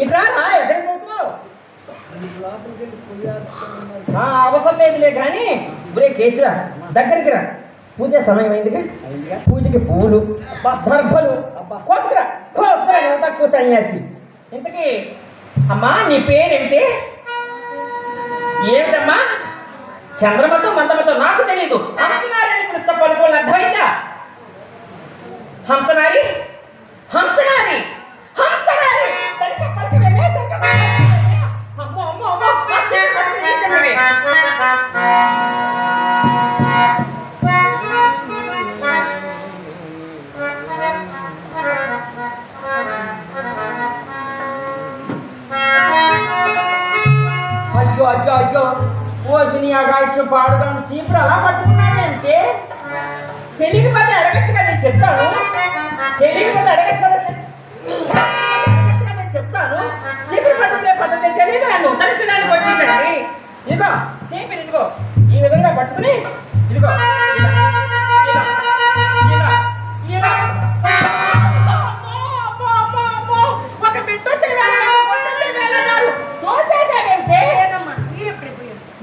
ఇట్లా ఎక్కడికి పోతున్నావు? అవసరం లేదులే కానీ ఒరే కేసురా దగ్గరికి రా, పూజ సమయం అయిందిగా. పూజకి పువ్వులు దర్భలు కోసుకురా తక్కువ సన్యాసి. ఇంతకీ అమ్మా నీ పేరేమిటి? ఏమిటమ్మా? చంద్రమతో మందమతో నాకు తెలీదు. హంసనారి అని పిలుస్తా, పలుకోని అర్థమైందా? హంసనారి హంసనారి హంసనారి అమ్మో అమ్మో అమ్మో అయ్యో అయ్యో అయ్యో ఓసిని అగాయిచ్చు పాడుగాను చీపురు అలా పట్టుకున్నానంటే తెలియకపోతే అడగచ్చు కదా, నేను చెప్తాను. తెలియకపోతే అడగచ్చు కదా, చెప్తాను. చీపురు పట్టుకునే పద్ధతి తెలియదు, నన్ను ఉత్తరించడానికి వచ్చిందండి. ఇదిగో చీపురు, ఇదిగో ఈ విధంగా పట్టుకుని ఇదిగో ఒక బిడ్డ చేయాలన్నారు తోసేదేంటే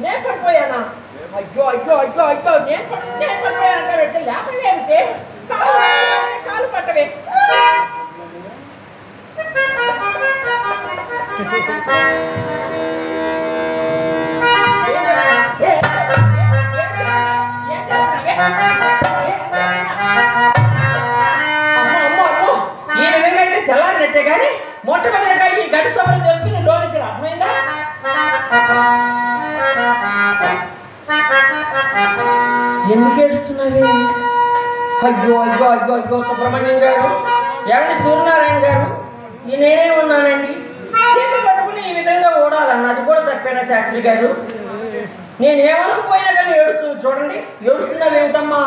నేను పడిపోయానా? అయ్యో అయ్యో అయ్యో అయ్యో నేను పడిపోయానంటే లేకపోతే కాలు పట్టవే. ఈ విధంగా అయితే తెల్లారినట్టే కానీ మొట్టమొదటిగా ఈ గడి సవరం చేసుకుని లోనికి అర్థమైందా? ఎందుకు ఏడుస్తున్నావే? అయ్యో అయ్యో అయ్యో అయ్యో సుబ్రహ్మణ్యం గారు, ఏమండి సూర్యనారాయణ గారు, నేనే ఉన్నానండి. చేతి పట్టుకుని ఈ విధంగా ఓడాలన్న అది కూడా తప్పేనా శాస్త్రి గారు? నేనేమనకపోయినా కానీ ఏడుస్తుంది చూడండి. ఏడుస్తున్నావు ఏమిటమ్మా?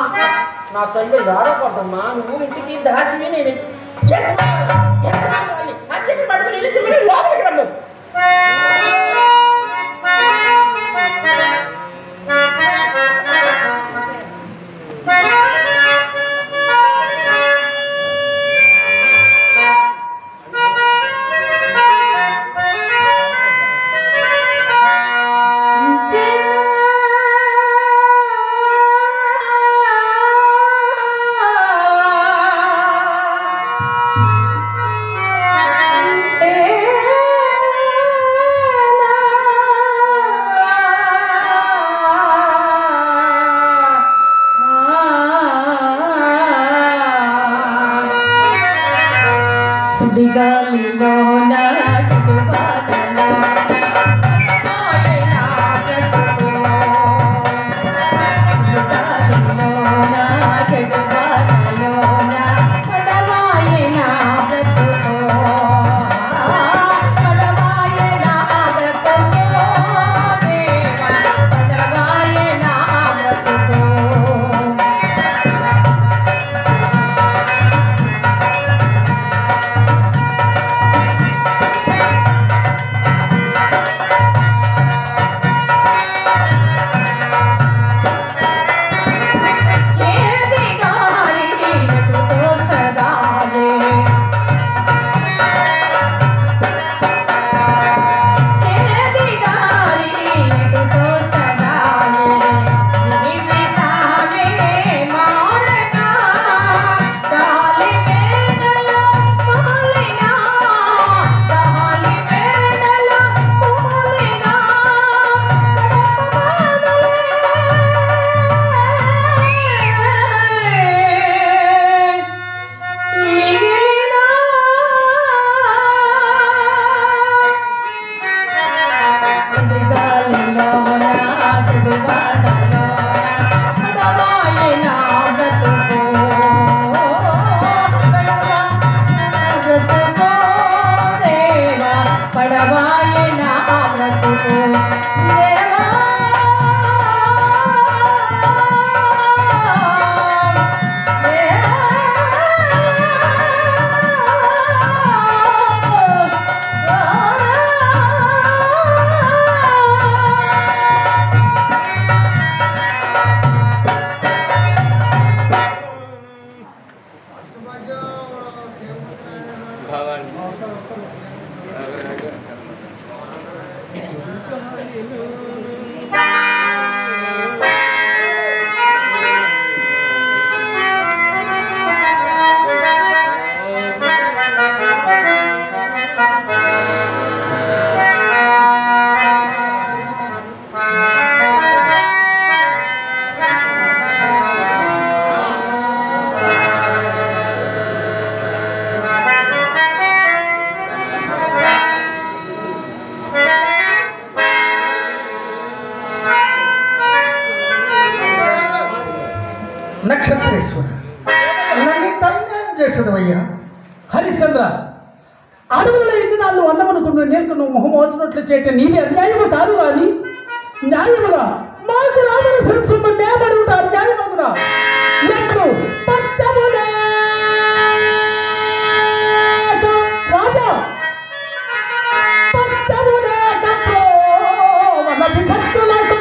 నా తల్లి రారపోద్దమ్మా, నువ్వు ఇంటికి దాసి నేను చేతి పట్టుకుని లోపలికి రమ్ము. నక్షత్రేశ్వర, నన్ను ఇంత అన్యాయం చేసేదవయ్యా. హరిశ్చంద్ర, అడవులలో ఎన్ని నాళ్ళు అన్నమనుకున్న నేను నువ్వు మొహం వచ్చినట్లు చేయటం నీది అన్యాయము కాదు. కానీ న్యాయముగా మాకు రావలసిన సొమ్ము మేమడుగుట న్యాయమగునా? ఎప్పుడు పచ్చములే రాజా, పచ్చములే భక్తులకు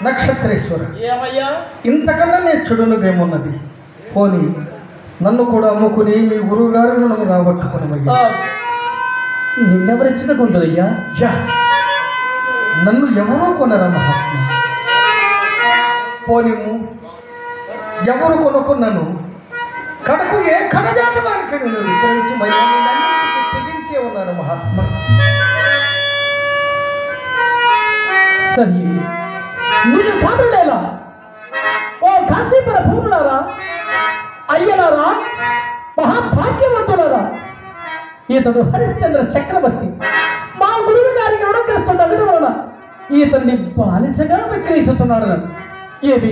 నక్షత్రేశ్వర, ఏమయ్యా? ఇంతకన్నా నేను చూడనిదేమున్నది? పోనీ నన్ను కూడా అమ్ముకుని మీ గురువు గారి రుణము రాబట్టుకునమయ్యా. నిన్నెవరిచ్చిన కొందరయ్యా? యా, నన్ను ఎవరో కొనరా మహాత్మ. పోనిము, ఎవరు కొనుక్కున్నాను కడకు ఏ కడజాత వారికి నేను విక్రయించి మళ్ళీ తెగించే ఉన్నారు మహాత్మ. సరే, మీరు కాదులేలా ఓ కాశీపుర భూములారా, అయ్యలారా, మహాభాగ్యవంతులారా, ఇతడు హరిశ్చంద్ర చక్రవర్తి. మా గురువు గారికి రుణగ్రస్తున్న ఇతన్ని బానిసగా విక్రయించుతున్నాడు. ఏమి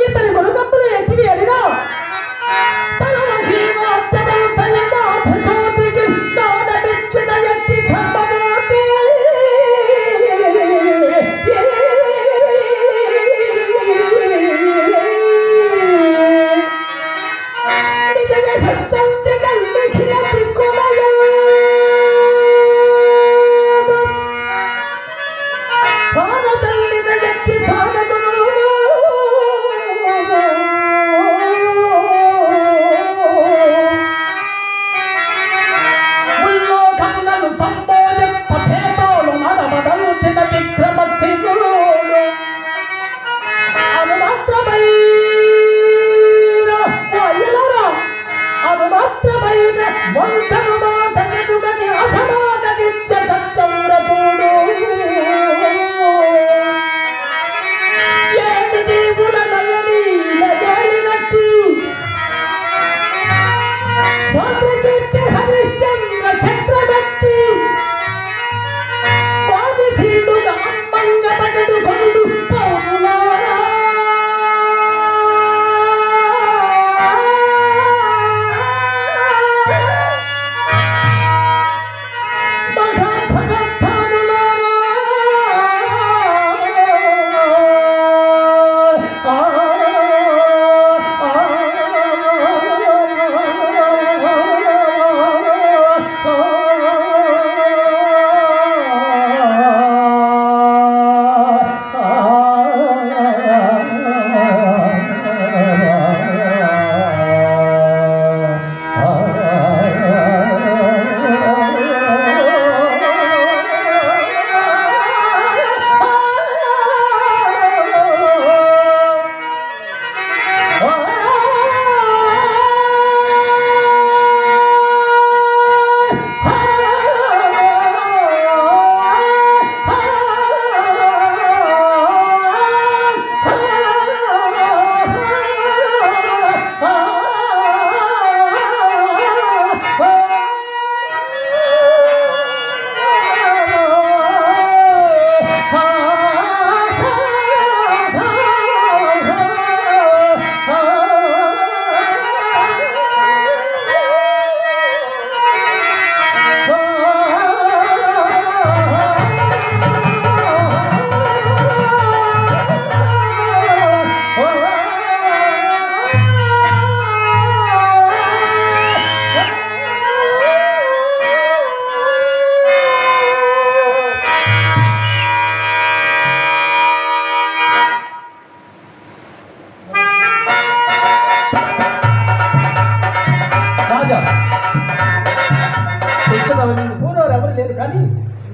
ఇతని గొడగప్పులు ఎట్టివి అడినా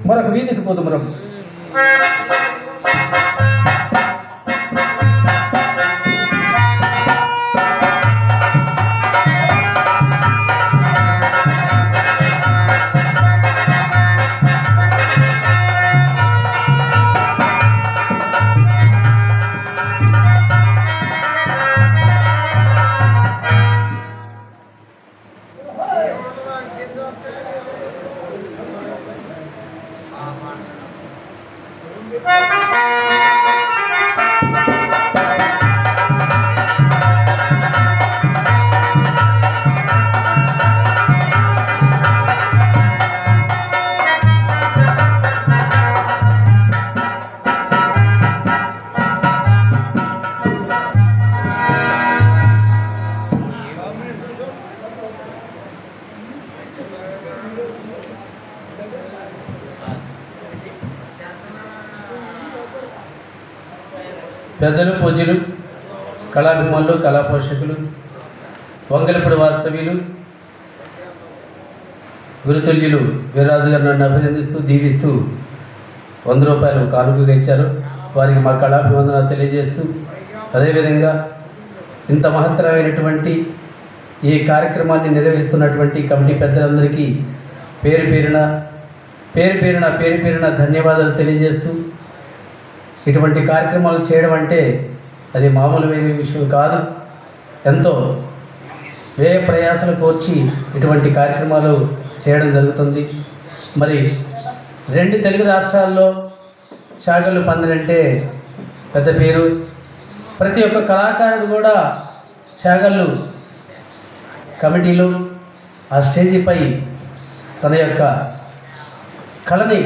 మరొక వీధికి పోదు మనం. పెద్దలు పూజ్యులు కళాభిమానులు కళా పోషకులు వంగలపూడి వాస్తవ్యులు గురుతుల్యులు వీర్రాజు గారు నన్ను అభినందిస్తూ దీవిస్తూ 100 రూపాయలు కానుకగా ఇచ్చారు. వారికి మా కళాభివందనాలు తెలియజేస్తూ అదేవిధంగా ఇంత మహత్తరమైనటువంటి ఈ కార్యక్రమాన్ని నిర్వహిస్తున్నటువంటి కమిటీ పెద్దలందరికీ పేరు పేరున ధన్యవాదాలు తెలియజేస్తూ ఇటువంటి కార్యక్రమాలు చేయడం అంటే అది మామూలుమైన విషయం కాదు. ఎంతో వ్యయ ప్రయాసలు కోర్చి ఇటువంటి కార్యక్రమాలు చేయడం జరుగుతుంది. మరి 2 తెలుగు రాష్ట్రాల్లో చాగళ్ళు పందిరంటే పెద్ద పేరు. ప్రతి ఒక్క కళాకారుడు కూడా చాగళ్ళు కమిటీలో ఆ స్టేజీపై తన యొక్క కళని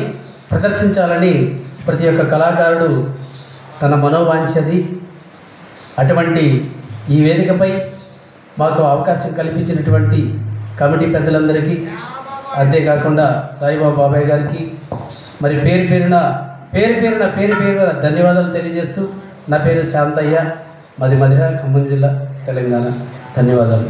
ప్రదర్శించాలని ప్రతి ఒక్క కళాకారుడు తన మనోవాంఛది. అటువంటి ఈ వేదికపై మాకు అవకాశం కల్పించినటువంటి కమిటీ పెద్దలందరికీ, అంతేకాకుండా సాయిబాబా బాబాయ్ గారికి మరి పేరు పేరున ధన్యవాదాలు తెలియజేస్తూ నా పేరు శాంతయ్య, మాది మధిర, ఖమ్మం జిల్లా, తెలంగాణ. ధన్యవాదాలు.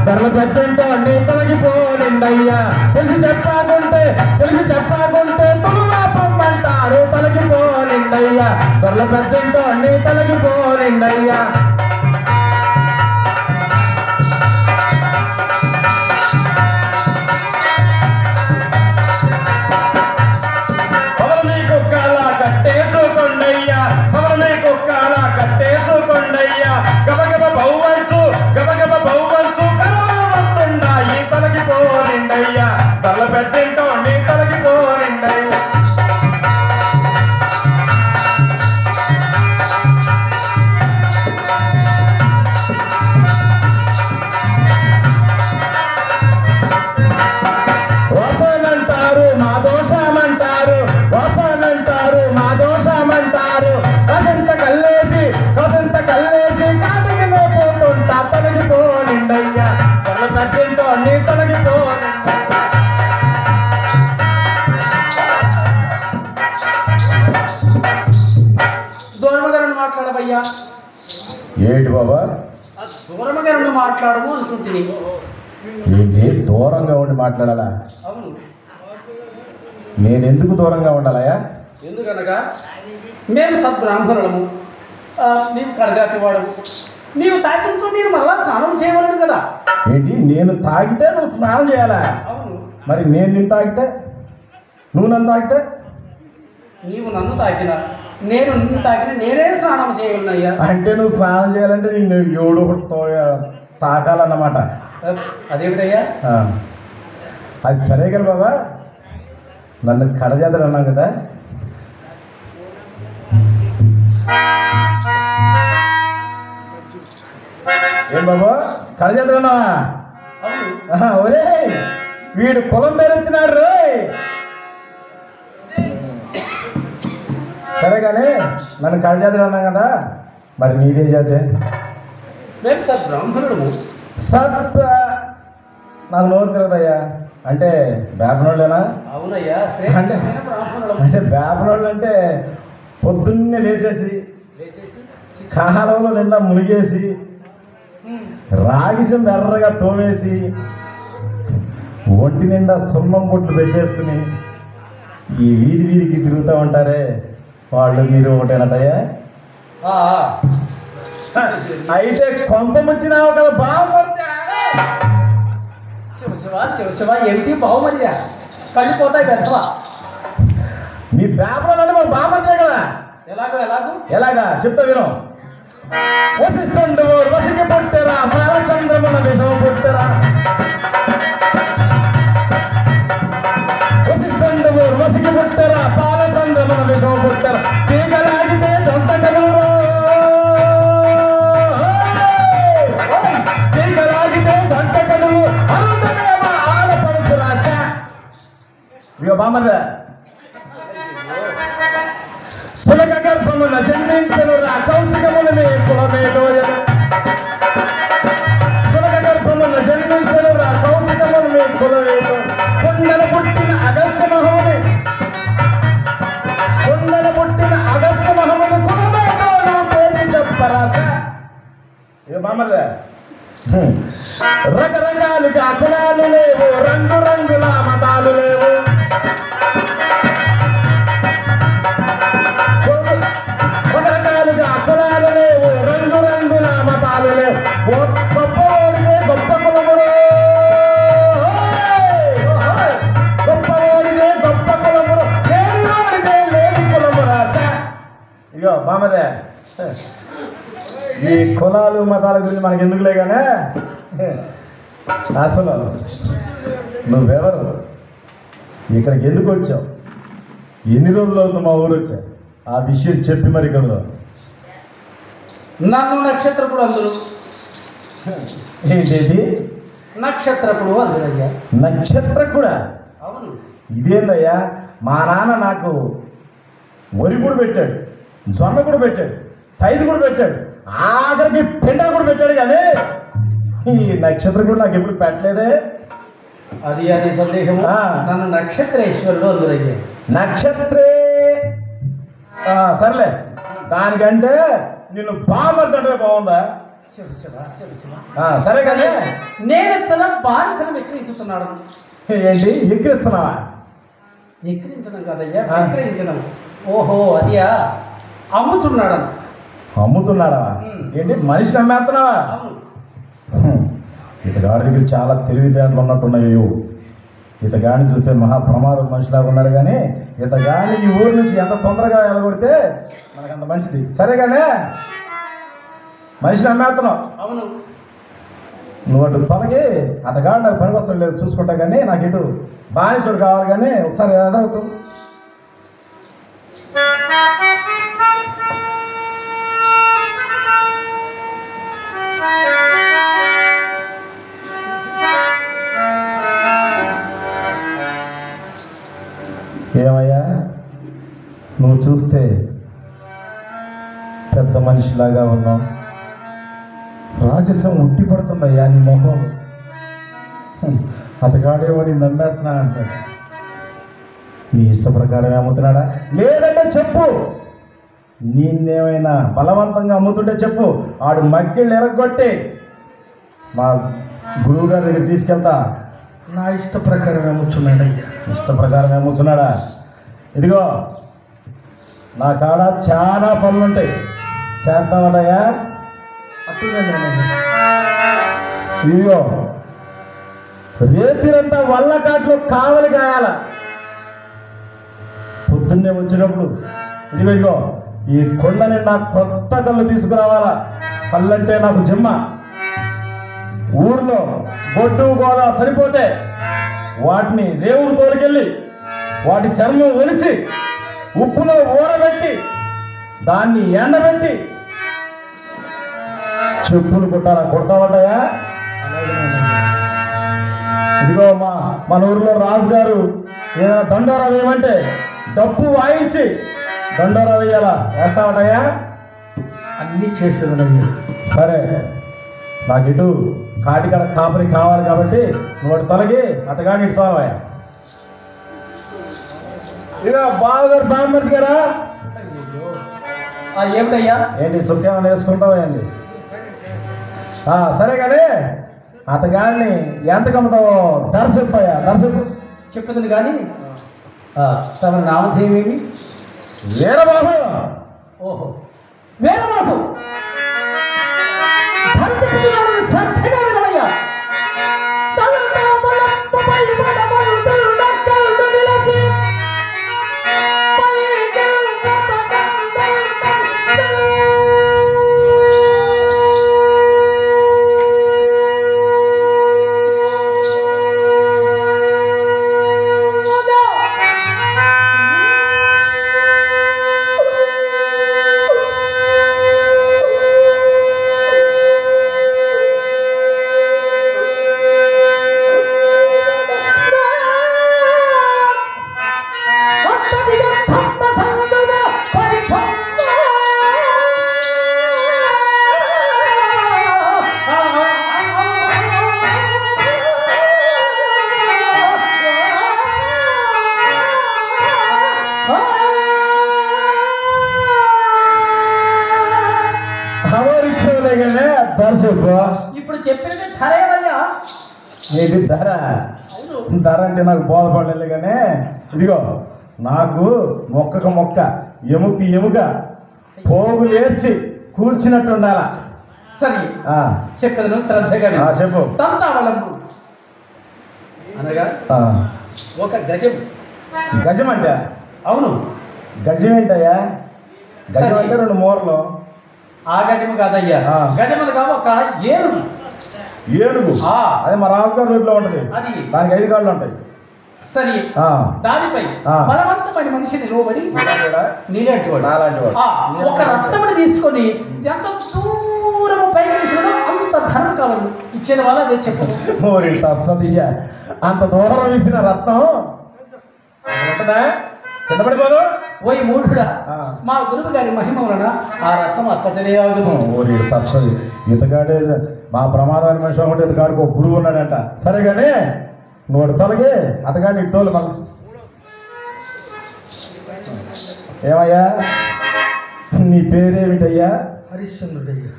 ధరల పెద్దంటో నీ తొలగిపోనిందయ్యా. తెలిసి చెప్పాకుంటే తొలుగా పొమ్మంటారు, తొలగిపోనిందయ్యా. ధరల పెద్దంటో నీ తొలగిపోనిందయ్యా. పవర్ మీకు కాలా కట్టేసుకోండయ్యా, పవర్ మీకు కాలా కట్టేసుకోండయ్యా. గబగబ బహువంచు కరవస్తున్నాయి, తొలగిపోనిందయ్యా. తల పెద్దంటో నీ తొలగిపోనిందయ్యా. వసనంటారు మా దోషమంటారు, కసంత కల్లేసి కాటికి పోతుంటా, తొలగిపోనిందయ్యా. తల పెద్దంటో నీ తొలగిపోనిందయ్యా. దూరమగారు మాట్లాడవయ్యా. ఏంటి బాబా? దూరమగారు మాట్లాడము అనుకుంటుంది. ఏంటి దూరంగా ఉండి మాట్లాడాలా? అవును. నేను ఎందుకు దూరంగా ఉండాలయా? ఎందుకనగా మేము సద్బ్రాహ్మణులము, నీవు కడజాతి వాడము. నీవు తాకింతో నేను మళ్ళా స్నానం చేయవలను కదా. ఏంటి నేను తాగితే నువ్వు స్నానం చేయాలా? అవును. మరి నేను నిన్ను తాగితే, నువ్వు నన్ను తాగితే? నీవు నన్ను తాకినా నేను నిన్ను తాకినా నేనే స్నానం చేయవలనయ్యా. అంటే నువ్వు స్నానం చేయాలంటే నిన్ను ఎవడు తాకాలన్నమాట. అదేమిటయ్యా? అది సరే కదా బాబా, నన్ను కడజాతలు అన్నాం కదా. ఏం బాబా కడజాతలు అన్నావా? ఒరే వీడు కులం పేరెత్తినాడు రోయ్. సరే కానీ నన్ను కడజాతలు అన్నాం కదా, మరి నీదే జాతే? మేము సద్బ్రాహ్మణుడము. నాకు నోరు తిరగదయ్యా. అంటే బేపనోళ్ళేనా? అవునయ్యా. అంటే బేపనోళ్ళు అంటే పొద్దున్నే లేచేసి కాలంలో నిండా మునిగేసి రాగిసం ఎర్రగా తోమేసి ఒంటి నిండా సున్నం బొట్లు పెట్టేసుకుని ఈ వీధికి తిరుగుతూ ఉంటారే వాళ్ళు, మీరు ఒకటేనటయ్యా? అయితే కొంప ముచ్చినావు కదా బాగుంది. శివ ఏమిటి బాగుమడియా? కళ్ళిపోతాయి పెద్దవా. మీ పేపర్లు అంటే మాకు బాగుంటాయి కదా. ఎలాగా చెప్తా విను. వశిష్ఠుడు వసికి పుట్టరా, బాలచంద్రమున విషం పుట్టరా. వశిష్ఠుడు వసికి పుట్టరా, బాలచంద్రమున విషం పుట్టరా. తీగలాగితే దొంత కదురు, తీగలాగితే దొంత కదురు. అరుంధనేమ ఆలపడుచు రాశ. ఇక బామర్రా సులక గర్భమున జన్మించను రా కౌశికములు మీ కుల మామదే రకరకాలుగా కులాలు లేవు, రంగు రంగుల మతాలు లేవు, రకరకాలుగా కులాలు లేవు, రంగు రంగుల మతాలు లేవు. గొప్ప ఓడితే గొప్ప కులములు, గొప్ప ఓడితే గొప్ప కులములు, లేని ఓడితే లేని కులము రాసా. ఇగో మామదే, ఈ కులాలు మతాల గురించి మనకి ఎందుకులే కానీ అసలు నువ్వెవరు, ఇక్కడికి ఎందుకు వచ్చావు, ఎన్ని రోజులు అవుతుంది మా ఊరు వచ్చా, ఆ విషయం చెప్పి మరి కదరా. నన్ను నక్షత్రపుడు అందరు. ఏంటి నక్షత్రపుడు అందరయ్యా. నక్షత్రం కూడా? అవును. ఇదేందయ్యా, మా నాన్న నాకు వరి కూడా పెట్టాడు, జొన్న కూడా పెట్టాడు, తైదు కూడా పెట్టాడు, ఆఖరికి పెండ కూడా పెట్టాడు, కానీ ఈ నక్షత్రం కూడా నాకు ఎప్పుడు పెట్టలేదే. అది సందేహం. నన్ను నక్షత్రేశ్వరుడు అందరయ్యా. నక్షత్రే సర్లే, దానికంటే నిన్ను బామర్దంటే బాగుందా? శివ శివ శివ శివ. సరే కానీ నేను చాలా బానిసను ఎక్కిరించుతున్నాడు. ఏంటి ఎక్కిరిస్తున్నావా? ఎక్కిరించడం కాదయ్యా, ఎక్కిరించడం. ఓహో అదియా, అమ్ముతున్నాడు. అమ్ముతున్నాడా? ఏంటి మనిషిని అమ్మేస్తున్నావా? ఇతగాడి దగ్గర చాలా తెలివితేటలు ఉన్నట్టున్నాయి. ఇతగాడిని చూస్తే మహా ప్రమాదం మనిషిలాగా ఉన్నాడు, కానీ ఇతగాడిని ఈ ఊరు నుంచి ఎంత తొందరగా ఎలగొడితే మనకు అంత మంచిది. సరే కానీ మనిషిని అమ్మేస్తున్నావు. అవును. నువ్వు అటు తొలగి, అతగాడు నాకు పని వస్తుంది లేదు చూసుకుంటా, కానీ నాకు ఇటు బానిసుడు కావాలి, కానీ ఒకసారి ఎదురవుతావు. ఏమయ్యా, నువ్వు చూస్తే పెద్ద మనిషిలాగా ఉన్నావు, రాజసం ఉట్టి పడుతుందయ్యా నీ మొహం. అతగాడేమో నేను నమ్మేస్తున్నా అంటాడు. నీ ఇష్ట ప్రకారం అమ్ముతున్నాడా, లేదంటే చెప్పు. నేనేమైనా బలవంతంగా అమ్ముతుంటే చెప్పు, ఆడు మగ్గిళ్ళు ఎరగొట్టి మా గురువు గారి దగ్గర తీసుకెళ్తా. నా ఇష్ట ప్రకారం అమ్ముతున్నాడు అయ్యా. ఇష్ట ప్రకారం ఏమొచ్చున్నాడా? ఇదిగో నా కాడ చాలా పనులు ఉంటాయి, చేద్దామన్నయ్యా. అట్టుగా నేను ఇదిగో రేతిరంతా వల్లకాట్లో కావలి కాయాల. పొద్దున్నే వచ్చినప్పుడు ఇదిగో ఈ కొండ నిండా కొత్త కళ్ళు తీసుకురావాలా. కళ్ళంటే నాకు జిమ్మ. ఊర్లో బొడ్డు గోదా సరిపోతే వాటిని రేవుకు తోలుకెళ్ళి వాటి చర్మం ఒలిసి ఉప్పులో ఊరబెట్టి దాన్ని ఎండబెట్టి చెప్పులు కుట్టాలా. కొడతావటయా? ఇదిగో మన ఊరిలో రాజు గారు ఏదైనా దండోరా వేయమంటే డప్పు వాయించి దండోరా వేయాలా. వేస్తావటయా? అన్నీ చేసేదనయ్యా. సరే, నాకు ఇటు కాటికాడ కాపరి కావాలి కాబట్టి నువ్వు అటు తొలగి అతగాని ఇటు తోలవయ్యా. ఇక బావగారు బామ్మర్ది గారా? ఏమిటయ్యా? ఏంటి సుఖేమని వేసుకుంటావా ఏంటి? సరే కానీ అతగాడిని ఎంత కమ్ముతావో ధర చెప్పయ్యా, ధర చెప్పు. చెప్పదని కానీ తమ నామధేయమేమి? వీరబాబు. ఓహో, వీరబాబు. ధర చెప్తున్నాను, శ్రద్ధగా వినవయ్యా. ఇచ్చేవలే కానీ ధర చెప్పు. ఇప్పుడు చెప్పినది ధరేవయ్యా. ఏంటి ధర? ధర అంటే నాకు బోధపడలేదు కానీ ఇదిగో నాకు మొక్కకు మొక్క ఎముక ఎముక పోగు లేర్చి కూర్చున్నట్టు ఉండాలా. సరే చెప్పేది శ్రద్ధగా చెప్పు. తంతావలంబు అనగా ఒక గజం. గజం అంటే? అవును. గజం ఏంటయ్యా? గజం అంటే 2 మూరలు. ఆ గజము కాదయ్యా, గజమనగా ఒక ఏనుగు. ఏనుగు? అదే మా రాజుగారి రోడ్లో ఉంటుంది, అది దానికి 5 కాళ్ళు ఉంటాయి. సరే దానిపై బలవంతమైన మనిషి నిలవబడి నీలాంటి వాడు ఒక రత్నముని తీసుకొని ఎంత దూరం పైకి తీసుకున్నా అంత ధనం కావాలి ఇచ్చిన వాళ్ళ అదే చెప్పు. అంత దూరం వేసిన రత్నం ఉంటుందా? కింద పడిపోదు. ఓయ్ మూఢుడా, మా గురువు గారి మహిమ వలన ఆ రత్నం అచ్చటనే ఆగును. ఓరి తస్సది. ఇతగాడే మా ప్రమాదమైన మనిషి ఒకటి ఇతగాడికి ఒక గురువు ఉన్నాడంట. సరే కానీ నువ్వు తొలగి అతగాడిని ఇటు తోలు. మళ్ళీ ఏమయ్యా నీ పేరేమిటయ్యా? హరిశ్చంద్రుడయ్యా.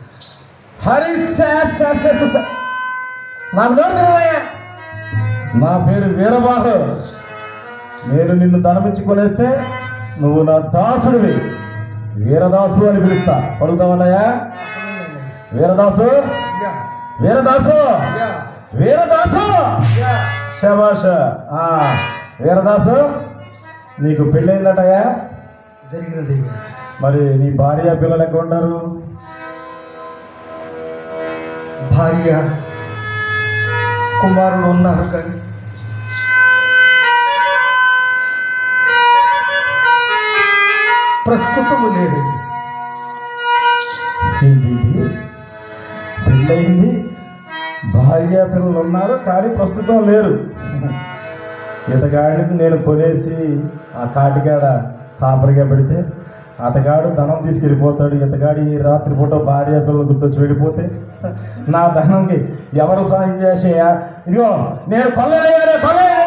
నాకు నోరుతున్నాయా? నా పేరు వీరబాహు. నేను నిన్ను ధనమిచ్చి కొనేస్తే నువ్వు నా దాసుడివి. వీరదాసు అని పిలుస్తా. పలుకుతావన్నాయా? వీరదాసు, వీరదాసు, వీరదాసు. శభాష్. వీరదాసు, నీకు పెళ్ళయిందటయా? జరిగినది. మరి నీ భార్య పిల్లలు ఎక్కడ ఉంటారు? భార్య కుమారుడు ఉన్నారు కానీ ప్రస్తుతము లేదు. పెళ్ళయింది, భార్య పిల్లలు ఉన్నారు కానీ ప్రస్తుతం లేరు. ఇతగాడికి నేను కొనేసి ఆ కాటికాడ కాపరిగా పెడితే అతగాడు ధనం తీసుకెళ్ళిపోతాడు. ఇతగాడి ఈ రాత్రిపూట భార్య పిల్లలు గుర్తొచ్చి వెళ్ళిపోతే నా ధనంకి ఎవరు సాయం చేసేయా? ఇదిగో నేను కొల్లయ్యానే కొల్లయ్యా.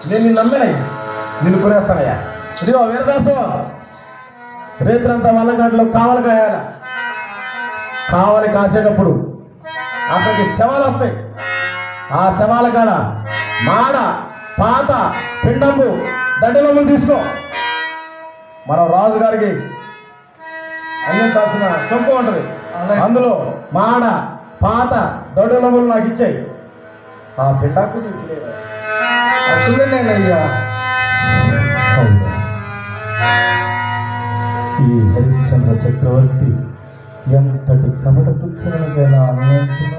నేను నిన్ను నమ్మినయ్యా, నిన్ను కొనేస్తానయ్యా. ఇదిగో వీరదాసు, రేత్రంతా వల్లగాడిలో కావలి కాయాల. కావలి కాసేటప్పుడు అక్కడికి శవాలు వస్తాయి. ఆ శవాల కాడ మాడ, పాత, పిండము, దండలమ్ములు తీసుకో. మనం రాజుగారికి అందించాల్సిన సొంపు ఉంటుంది. అందులో మాడ, పాత, దొడ్డలమ్ములు నాకు ఇచ్చాయి. ఆ పిండాకు అసలేనయ్యా. ఈ హరిశ్చంద్ర చక్రవర్తి ఎంతటి కపట పుత్రునికైనా అన్వయించిన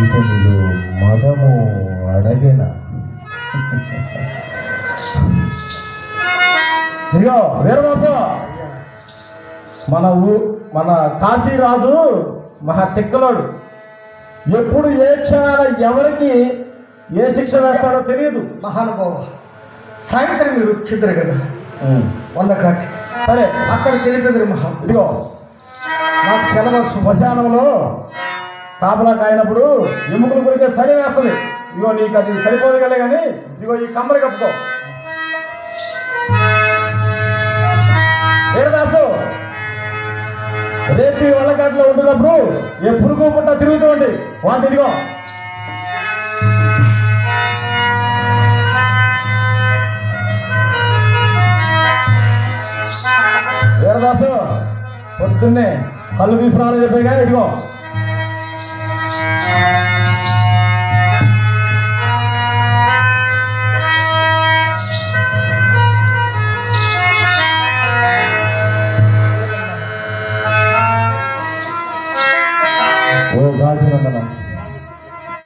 ఇతనిలో మదము అడగిన. ఇదిగో వీరదాసు, మన కాశీరాజు మహా తిక్కలోడు. ఎప్పుడు ఏ క్షణాల ఎవరికి ఏ శిక్ష వేస్తాడో తెలియదు. మహానుభావ, సాయంత్రం మీరు వచ్చిద్దరు కదా వందకాటికి. సరే అక్కడ తెలిపేది మహా. ఇదిగో నాకు సెలవు. శ్మశానంలో కాపలా కాయినప్పుడు ఎముకల గురికే సరి వేస్తుంది. ఇదిగో నీకు అది సరిపోదు కదా కానీ ఇదిగో ఈ కమ్మరి కప్పుకో. వీరదాసు, రేతి వల్లకాట్లో ఉంటున్నప్పుడు ఏ పురుగు పుట్ట తిరుగుతూ ఉండి వాటి ఇదిగో వీరదాసు పొద్దున్నే కళ్ళు తీసుకురావాలని చెప్పాగా. ఇదిగో